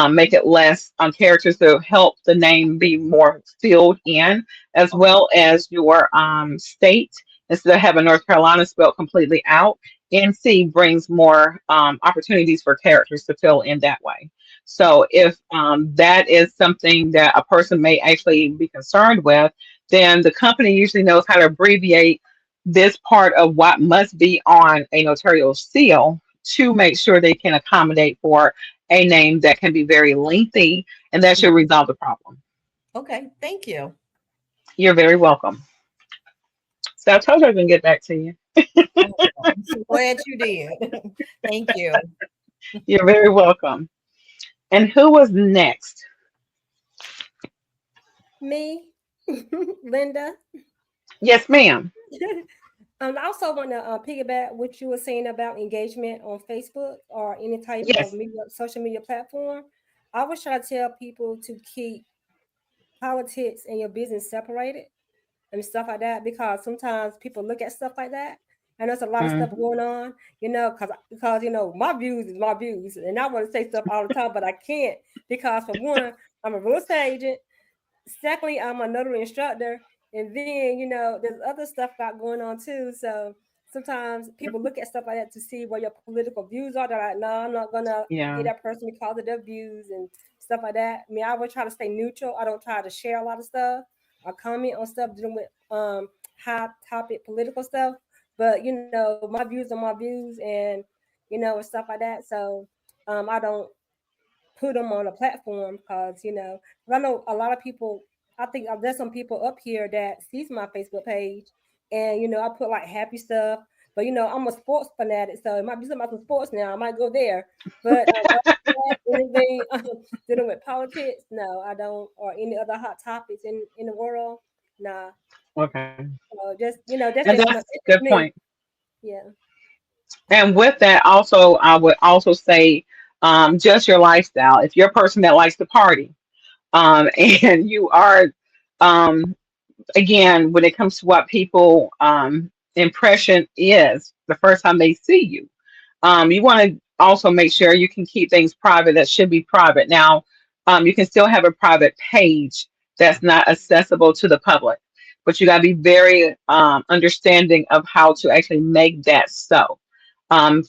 make it less characters to help the name be more filled in, as well as your state. Instead of having North Carolina spelled completely out, NC brings more opportunities for characters to fill in that way. So if that is something that a person may actually be concerned with, then the company usually knows how to abbreviate this part of what must be on a notarial seal to make sure they can accommodate for a name that can be very lengthy, and that should resolve the problem. Okay, thank you. You're very welcome. So I told you I was going to get back to you. I'm so glad you did. Thank you. You're very welcome. And who was next? Me, Linda. Yes, ma'am. I also want to piggyback what you were saying about engagement on Facebook or any type of Yes. media, social media platform. I always try to tell people to keep politics and your business separated and stuff like that, because sometimes people look at stuff like that and there's a lot of stuff Mhm. going on, because my views is my views, and I want to say stuff all the time, but I can't, because for one, I'm a real estate agent. Secondly, I'm a notary instructor, and then there's other stuff got going on too. So sometimes people look at stuff like that to see what your political views are. They're like, no, I'm not gonna get Yeah. that person because of their views and stuff like that. I mean, I would try to stay neutral. I don't try to share a lot of stuff or comment on stuff dealing with high topic political stuff. But my views are my views, and and stuff like that. So I don't put them on a platform, because I know a lot of people. I think there's some people up here that sees my Facebook page, and I put like happy stuff. But I'm a sports fanatic, so it might be something about some sports now. I might go there, but anything dealing with politics, no, I don't, or any other hot topics in the world, nah. Okay. So just that's And just that's a good me. point. Yeah. And with that, also, I would also say, just your lifestyle. If you're a person that likes to party, and you are, um, again, when it comes to what people impression is the first time they see you, you want to also make sure you can keep things private that should be private. Now, you can still have a private page that's not accessible to the public, but you got to be very understanding of how to actually make that so.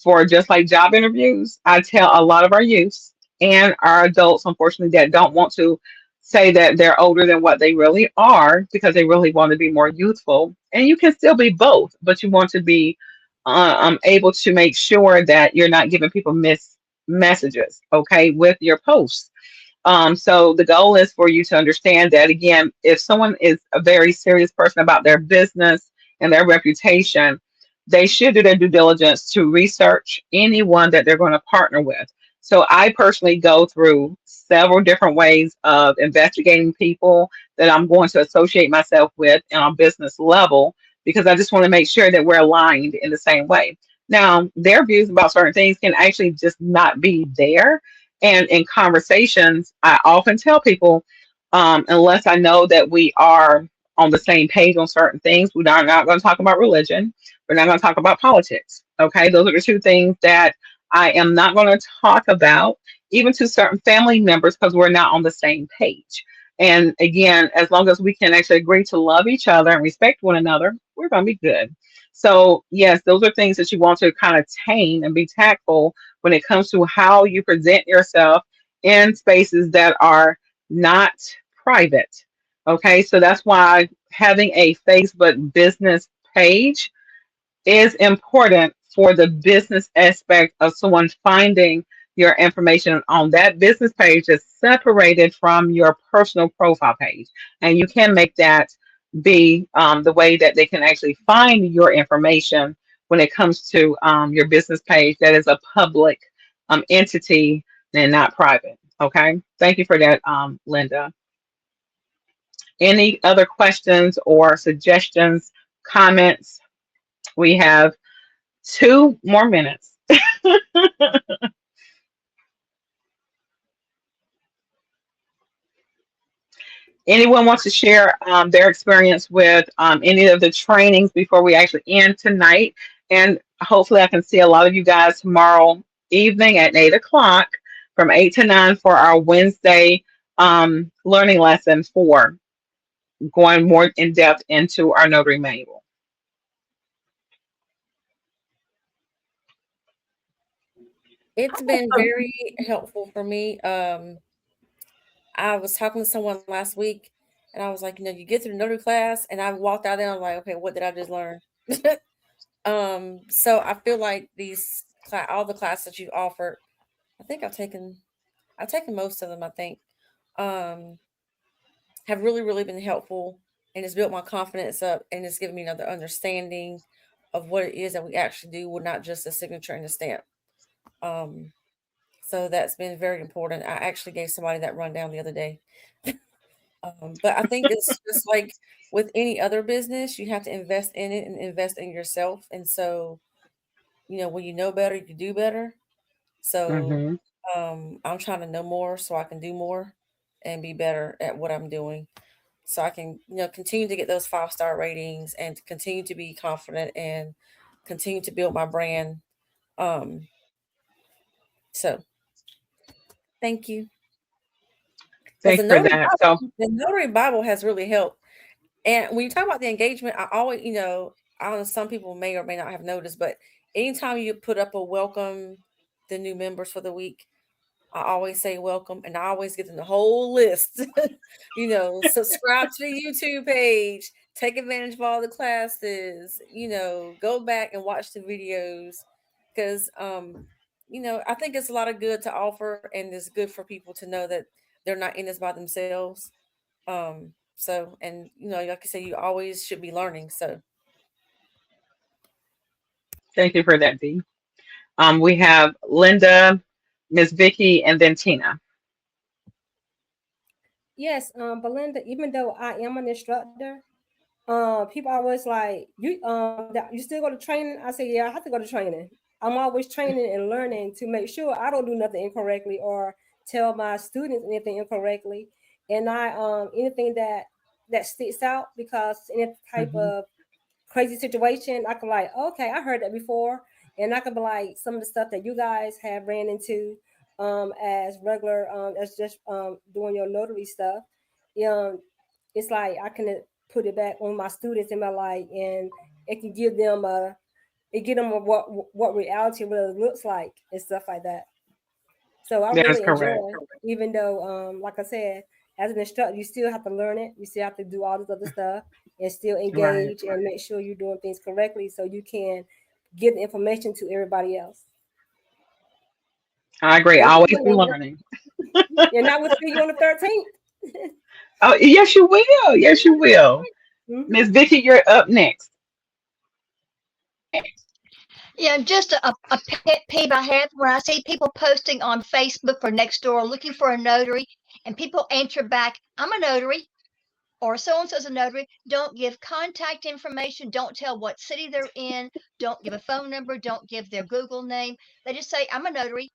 For just like job interviews, I tell a lot of our youths and our adults, unfortunately, that don't want to say that they're older than what they really are, because they really want to be more youthful. And you can still be both, but you want to be able to make sure that you're not giving people messages, okay, with your posts. So the goal is for you to understand that, again, if someone is a very serious person about their business and their reputation, they should do their due diligence to research anyone that they're going to partner with. So I personally go through several different ways of investigating people that I'm going to associate myself with on a business level, because I just want to make sure that we're aligned in the same way. Now, their views about certain things can actually just not be there, and in conversations, I often tell people, unless I know that we are on the same page on certain things, we're not going to talk about religion. We're not going to talk about politics. Okay. Those are the two things that I am not going to talk about, even to certain family members, because we're not on the same page. And again, as long as we can actually agree to love each other and respect one another, we're going to be good. So, yes, those are things that you want to kind of tame and be tactful when it comes to how you present yourself in spaces that are not private. Okay, so that's why having a Facebook business page is important for the business aspect of someone finding your information on that business page is separated from your personal profile page. And you can make that be the way that they can actually find your information when it comes to your business page that is a public entity and not private. Okay. Thank you for that, Linda. Any other questions or suggestions, comments? We have 2 more minutes. Anyone wants to share their experience with any of the trainings before we actually end tonight? And hopefully, I can see a lot of you guys tomorrow evening at 8 o'clock from 8 to 9 for our Wednesday learning lesson for going more in depth into our notary manual. It's been very helpful for me. I was talking to someone last week, and I was like, you get through the notary class, and I walked out there, and I was like, okay, what did I just learn? So I feel like all the classes that you offered, I think I've taken most of them, I think, um, have really, really been helpful, and it's built my confidence up, and it's given me another understanding of what it is that we actually do. We're not just a signature and a stamp. Um, So that's been very important. I actually gave somebody that rundown the other day. But I think it's just like with any other business, you have to invest in it and invest in yourself. And so, when you know better, you do better. So Hmm. I'm trying to know more so I can do more and be better at what I'm doing. So I can, continue to get those 5-star ratings and to continue to be confident and continue to build my brand. Um, so thank you. Because Thanks for that. So, The Notary Bible has really helped. And when you talk about the engagement, I always, I don't know, some people may or may not have noticed, but anytime you put up a welcome the new members for the week, I always say welcome, and I always get them the whole list. Subscribe to the YouTube page, take advantage of all the classes, go back and watch the videos. Because I think it's a lot of good to offer, and it's good for people to know that they're not in this by themselves. So, and like I said, you always should be learning. So thank you for that, Dee. We have Linda, Miss Vicky, and then Tina. Yes, Belinda, even though I am an instructor, people always like, you still go to training? I say, yeah, I have to go to training. I'm always training and learning to make sure I don't do nothing incorrectly or tell my students anything incorrectly. And anything that sticks out, because any type Hmm. of crazy situation, I can like, okay, I heard that before. And I can be like some of the stuff that you guys have ran into as regular, as just doing your notary stuff. Um, it's like I can put it back on my students in my life, and it can give them what reality really looks like and stuff like that. So I That is really correct. enjoy, even though, like I said, as an instructor, you still have to learn it. You still have to do all this other stuff and still Right. engage and make sure you're doing things correctly so you can give the information to everybody else. I agree. Thank you, Always be Belinda. learning. And I will see you on the 13th. Oh, yes, you will. Yes, you will. Hmm. Miss Vicky, you're up next. Yeah, just a pet peeve I have when I see people posting on Facebook or Nextdoor looking for a notary, and people answer back, "I'm a notary," or "so and so's a notary." Don't give contact information. Don't tell what city they're in. Don't give a phone number. Don't give their Google name. They just say, "I'm a notary,"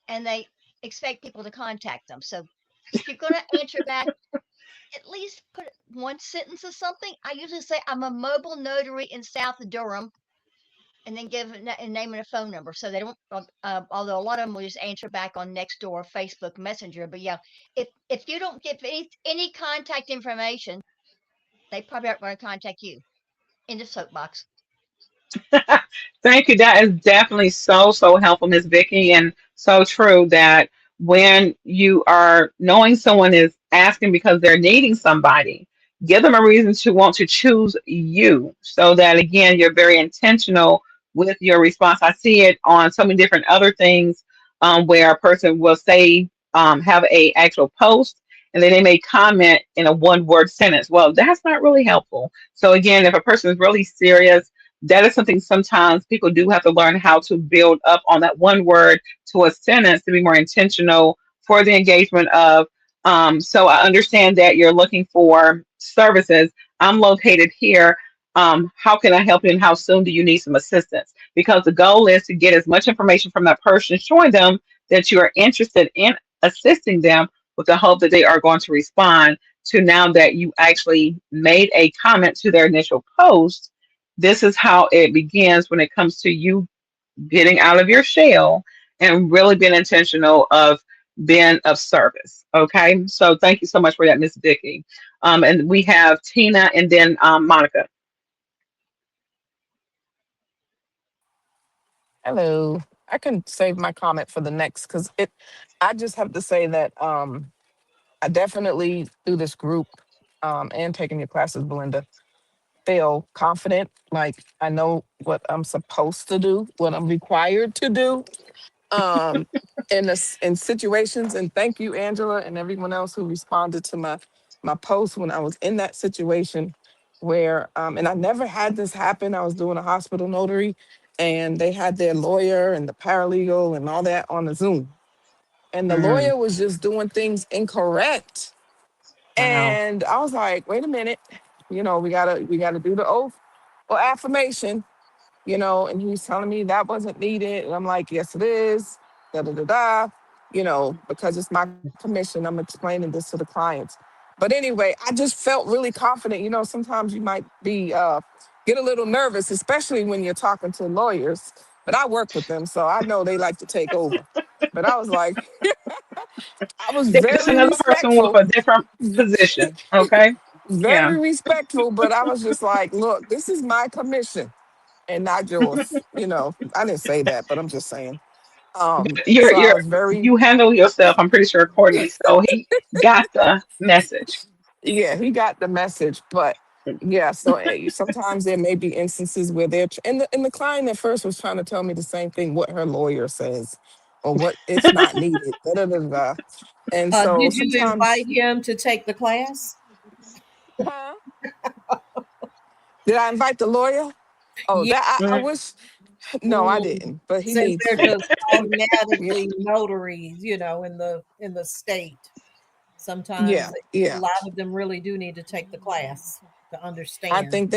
and they expect people to contact them. So if you're going to answer back, at least put one sentence or something. I usually say, "I'm a mobile notary in South Durham," and then give a name and a phone number, so they don't. Although a lot of them will just answer back on Nextdoor, Facebook Messenger. But yeah, if you don't give any contact information, they probably aren't going to contact you. In the soapbox. Thank you. That is definitely so, so helpful, Miss Vicky, and so true that when you are knowing someone is asking because they're needing somebody, give them a reason to want to choose you so that, again, you're very intentional with your response. I see it on so many different other things where a person will say, have a actual post, and then they may comment in a one word sentence. Well, that's not really helpful. So, again, if a person is really serious, that is something sometimes people do have to learn how to build up on that one word to a sentence to be more intentional for the engagement of. So I understand that you're looking for services. I'm located here. How can I help you, and how soon do you need some assistance? Because the goal is to get as much information from that person, showing them that you are interested in assisting them with the hope that they are going to respond to, now that you actually made a comment to their initial post. This is how it begins when it comes to you getting out of your shell and really being intentional of being of service. Okay. So thank you so much for that, Miss Vicky. And we have Tina and then Monica. Hello. I can save my comment for the next because I just have to say that I definitely through this group and taking your classes, Belinda, feel confident. Like I know what I'm supposed to do, what I'm required to do. Um in situations, and thank you, Angela, and everyone else who responded to my post when I was in that situation where and I never had this happen. I was doing a hospital notary and they had their lawyer and the paralegal and all that on the Zoom. and the Mm, lawyer was just doing things incorrect. wow. And I was like, wait a minute, we gotta do the oath or affirmation, and he's telling me that wasn't needed. And I'm like, yes, it is. Da da da da. Because it's my commission. I'm explaining this to the clients. But anyway, I just felt really confident. Sometimes you might be get a little nervous, especially when you're talking to lawyers. But I work with them, so I know they like to take over. But I was like, I was They're just very another person with respectful, a different position. Okay. Yeah. very respectful. But I was just like, look, this is my commission and not yours. I didn't say that, but I'm just saying. But So I was very, you handle yourself, I'm pretty sure, accordingly. So he got the message. yeah, he got the message, but yeah. So sometimes there may be instances where and the client at first was trying to tell me the same thing what her lawyer says, or what it's not needed. Da, da, da, da. And so Did you sometimes, invite him to take the class? huh? Did I invite the lawyer? Oh, Yeah, that I Mm, wish. No, I mm, didn't, but he since needs they're to. just Yeah, automatically notaries, in the state. Sometimes yeah, a yeah. lot of them really do need to take the class to I understand. think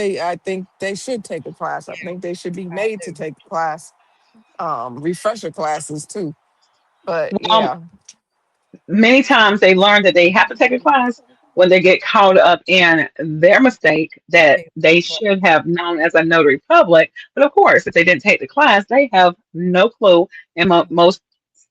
they should take a class. I Yeah, think they should be I made to do. take the class, refresher classes too. But well, yeah, many times they learn that they have to take a class when they get caught up in their mistake that they Exactly. should have known as a notary public. But of course, if they didn't take the class, they have no clue. And most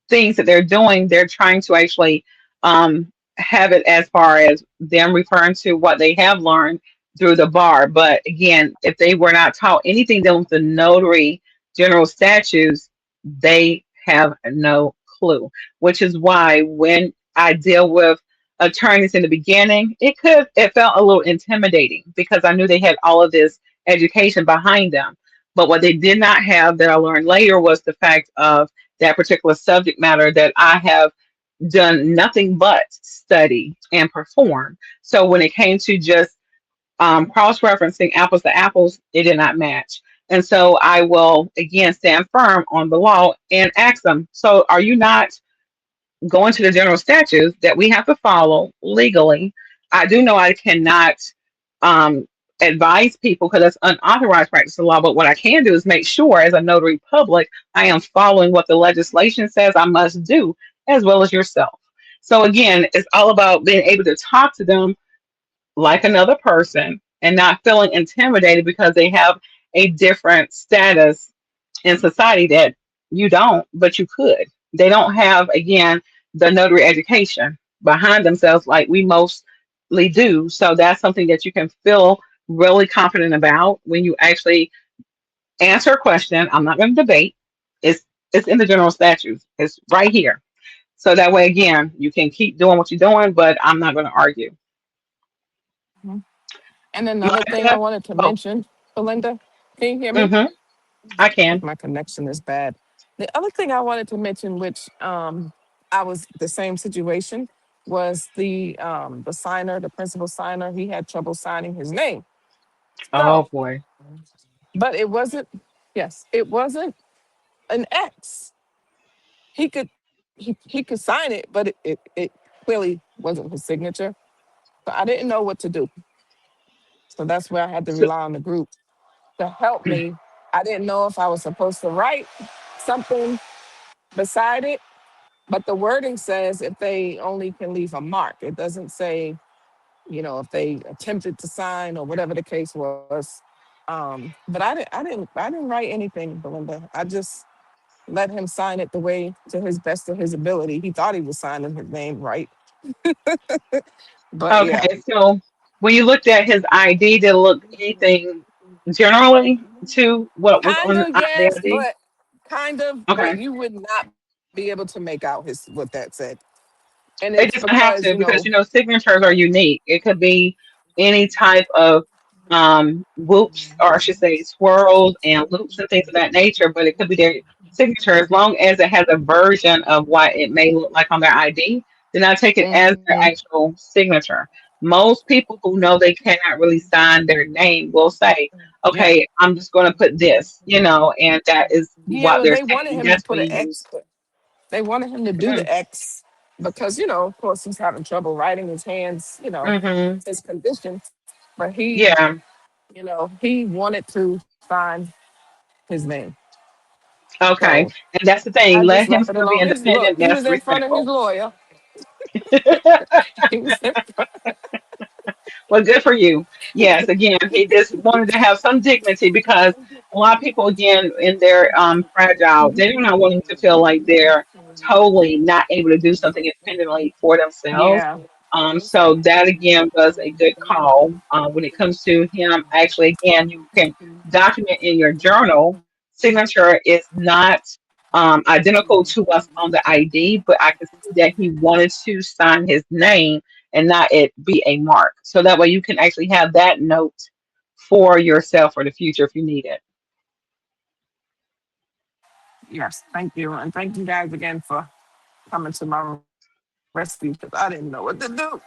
things that they're doing, they're trying to actually have it as far as them referring to what they have learned through the bar. But again, if they were not taught anything dealing with the notary general statutes, they have no clue, which is why when I deal with attorneys in the beginning, it felt a little intimidating because I knew they had all of this education behind them. But what they did not have that I learned later was the fact of that particular subject matter that I have done nothing but study and perform. So when it came to just cross-referencing apples to apples, it did not match. And so I will again stand firm on the law and ask them, so are you not going to the general statutes that we have to follow legally? I do know I cannot um, advise people because that's unauthorized practice of law. But what I can do is make sure, as a notary public, I am following what the legislation says I must do, as well as yourself. So again, it's all about being able to talk to them like another person and not feeling intimidated because they have a different status in society that you don't, but you could. They don't have, again, the notary education behind themselves like we mostly do. So that's something that you can feel really confident about when you actually answer a question. I'm not going to debate. It's in the general statutes. It's right here. So that way, again, you can keep doing what you're doing, but I'm not going to argue. mhm. And You another like thing I that? wanted to Oh, mention, Belinda, can you hear me? mm-hmm. I If can. my connection is bad. The other thing I wanted to mention, which I was the same situation, was the signer, the principal signer. He had trouble signing his name. Oh So, boy. but it wasn't. Yes, it wasn't an X. He could sign it, but it clearly wasn't his signature. So I didn't know what to do. So that's where I had to So, rely on the group to help me. I didn't know if I was supposed to write something beside it, but the wording says if they only can leave a mark. It doesn't say, if they attempted to sign or whatever the case was. But I didn't write anything, Belinda. I just let him sign it the way to his best of his ability. He thought he was signing his name right, but yeah, okay, so when you looked at his ID, did it look anything generally to what was kind on of the yes, ID? but Okay. you would not be able to make out his what that said, and It it's doesn't have because to because signatures are unique. It could be any type of whoops, or I should say swirls and loops and things of that nature, but it could be their signature as long as it has a version of what it may look like on their ID. Then I take it as their Mhm. actual signature. Most people who know they cannot really sign their name will say, Yeah, okay, I'm just going to put this, and that is yeah. what When they're they wanted saying. him to That's put what an you X, use. They wanted him to do the X because, of course, he's having trouble writing his hands, Mm-hmm. his condition. But Yeah. he wanted to sign his name. Okay. So And that's the thing. I just Let him left it still be alone. Look, independent. he That's was in front of his respectful. lawyer. He was in Well, good for you. Yes, again, he just wanted to have some dignity because a lot of people, again, in their fragile, they're not wanting to feel like they're totally not able to do something independently for themselves. Yeah. So that again was a good call. When it comes to him, actually, again, you can document in your journal. Signature is not identical to what's on the ID, but I can see that he wanted to sign his name and not it be a mark. So that way you can actually have that note for yourself for the future if you need it. Yes. Thank you. And thank you guys again for coming to my rescue because I didn't know what to do.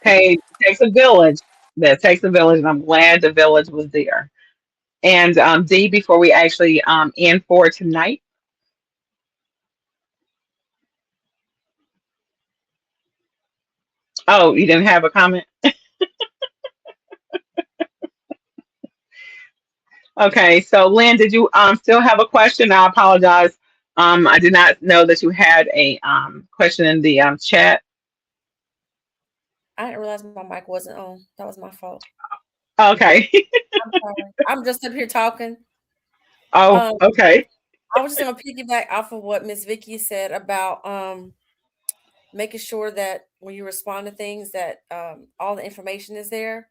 Hey, it takes a village. That takes a village, and I'm glad the village was there. And Dee, before we actually end for tonight, oh, you didn't have a comment? Okay, so Lynn, did you still have a question? I apologize. I did not know that you had a question in the chat. I didn't realize my mic wasn't on. That was my fault. Okay. I'm sorry. I'm just up here talking. Oh, Um, okay. I was just gonna piggyback off of what Miss Vicky said about making sure that when you respond to things that all the information is there.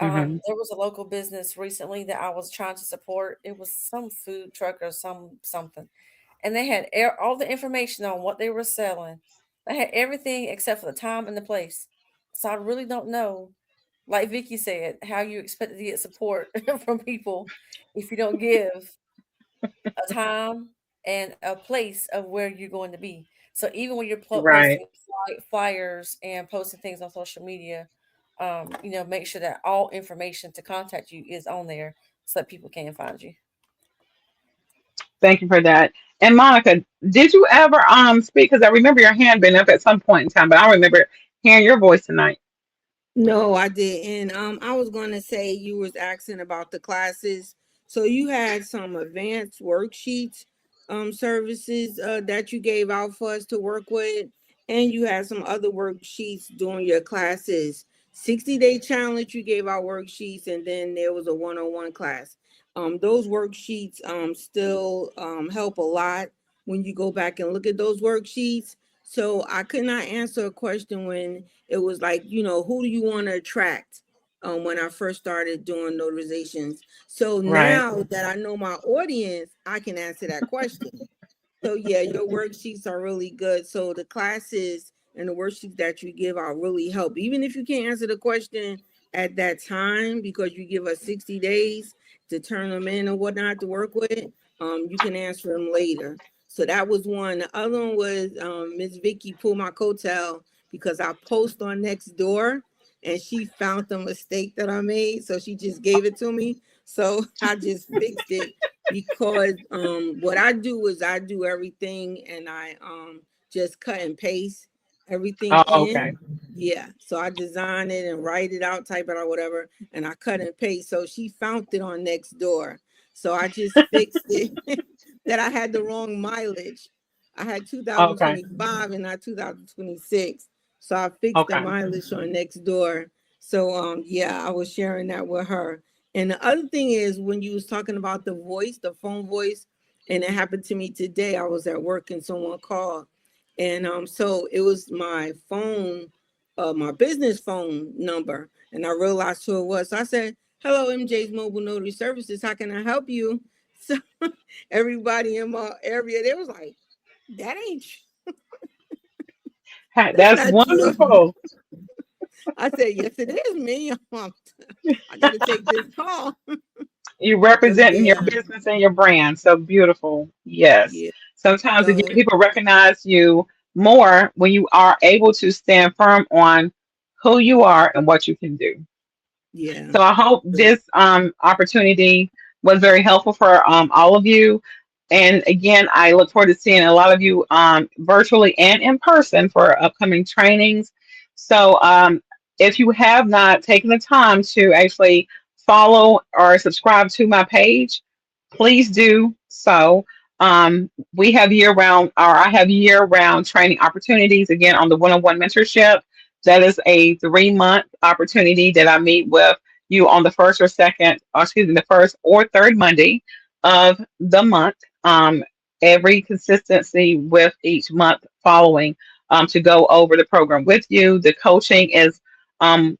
Hmm. There was a local business recently that I was trying to support. It was some food truck or something, and they had all the information on what they were selling. They had everything except for the time and the place. So I really don't know, like Vicky said, how you expect to get support from people if you don't give a time and a place of where you're going to be. So even when you're Right. posting flyers and posting things on social media, make sure that all information to contact you is on there so that people can find you. Thank you for that. And Monica, did you ever speak? Because I remember your hand being up at some point in time, but I don't remember hearing your voice tonight. No, I didn't. I was going to say you was asking about the classes. So you had some advanced worksheets, services that you gave out for us to work with, and you had some other worksheets during your classes. 60-day challenge, you gave out worksheets, and then there was a one-on-one class. Those worksheets still help a lot when you go back and look at those worksheets. So I could not answer a question when it was like, who do you want to attract? When I first started doing notarizations. So Right. now that I know my audience, I can answer that question. So yeah, your worksheets are really good. So the classes and the worksheets that you give are really help. Even if you can't answer the question at that time because you give us 60 days to turn them in and whatnot to work with, you can answer them later. So that was one. The other one was Miss Vicky pulled my coattail because I post on Nextdoor and she found the mistake that I made. So she just gave it to me. So I just fixed it because what I do is I do everything and I just cut and paste everything Oh, in. okay. Yeah. So I design it and write it out, type it out, whatever, and I cut and paste. So she found it on Nextdoor. So I just fixed it that I had the wrong mileage. I had Okay. 2025 and not 2026. So I fixed the Okay. mileage on Nextdoor. So yeah, I was sharing that with her. And the other thing is when you was talking about the voice, the phone voice, and it happened to me today. I was at work and someone called. And so it was my phone, my business phone number. And I realized who it was. So I said, "Hello, MJ's Mobile Notary Services. How can I help you?" So everybody in my area, they was like, "That ain't that's That's not you." wonderful. I said, "Yes, it is me. I gotta take this call." You So representing your yeah, business and your brand. So beautiful. Yes. yeah. Sometimes again, So people recognize you more when you are able to stand firm on who you are and what you can do. yeah. So I hope this opportunity was very helpful for all of you. And again, I look forward to seeing a lot of you virtually and in person for upcoming trainings. So if you have not taken the time to actually follow or subscribe to my page, please do so. We have year-round, or I have year-round training opportunities. Again, on the one-on-one mentorship, that is a 3-month opportunity that I meet with you on the first or second, or excuse me, the first or third Monday of the month. Every consistency with each month following to go over the program with you. The coaching is um,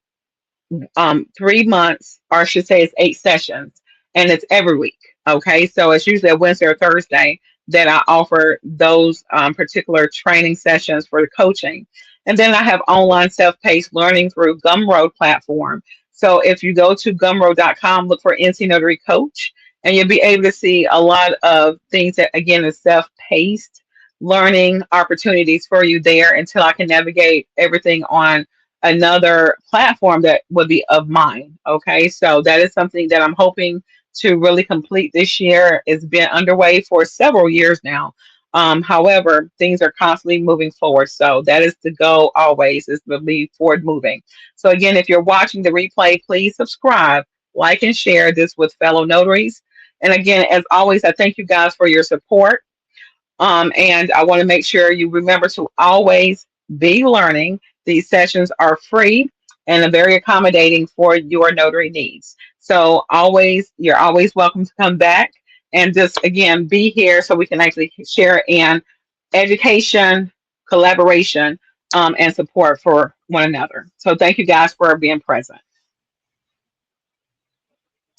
3 months, or I should say it's 8 sessions, and it's every week. Okay, so it's usually a Wednesday or Thursday that I offer those particular training sessions for the coaching. And then I have online self-paced learning through Gumroad platform. So if you go to gumroad.com, look for NC Notary Coach, and you'll be able to see a lot of things that, again, is self-paced learning opportunities for you there until I can navigate everything on another platform that would be of mine. Okay, so that is something that I'm hoping to really complete this year. It's been underway for several years now. However, things are constantly moving forward. So that is the goal always, is to be forward moving. So again, if you're watching the replay, please subscribe, like, and share this with fellow notaries. And again, as always, I thank you guys for your support. And I want to make sure you remember to always be learning. These sessions are free and are very accommodating for your notary needs. So you're always welcome to come back and just, again, be here so we can actually share in education, collaboration, and support for one another. So thank you guys for being present.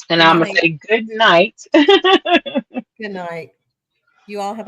And Good I'm going to night. say good night. Good night. You all have a great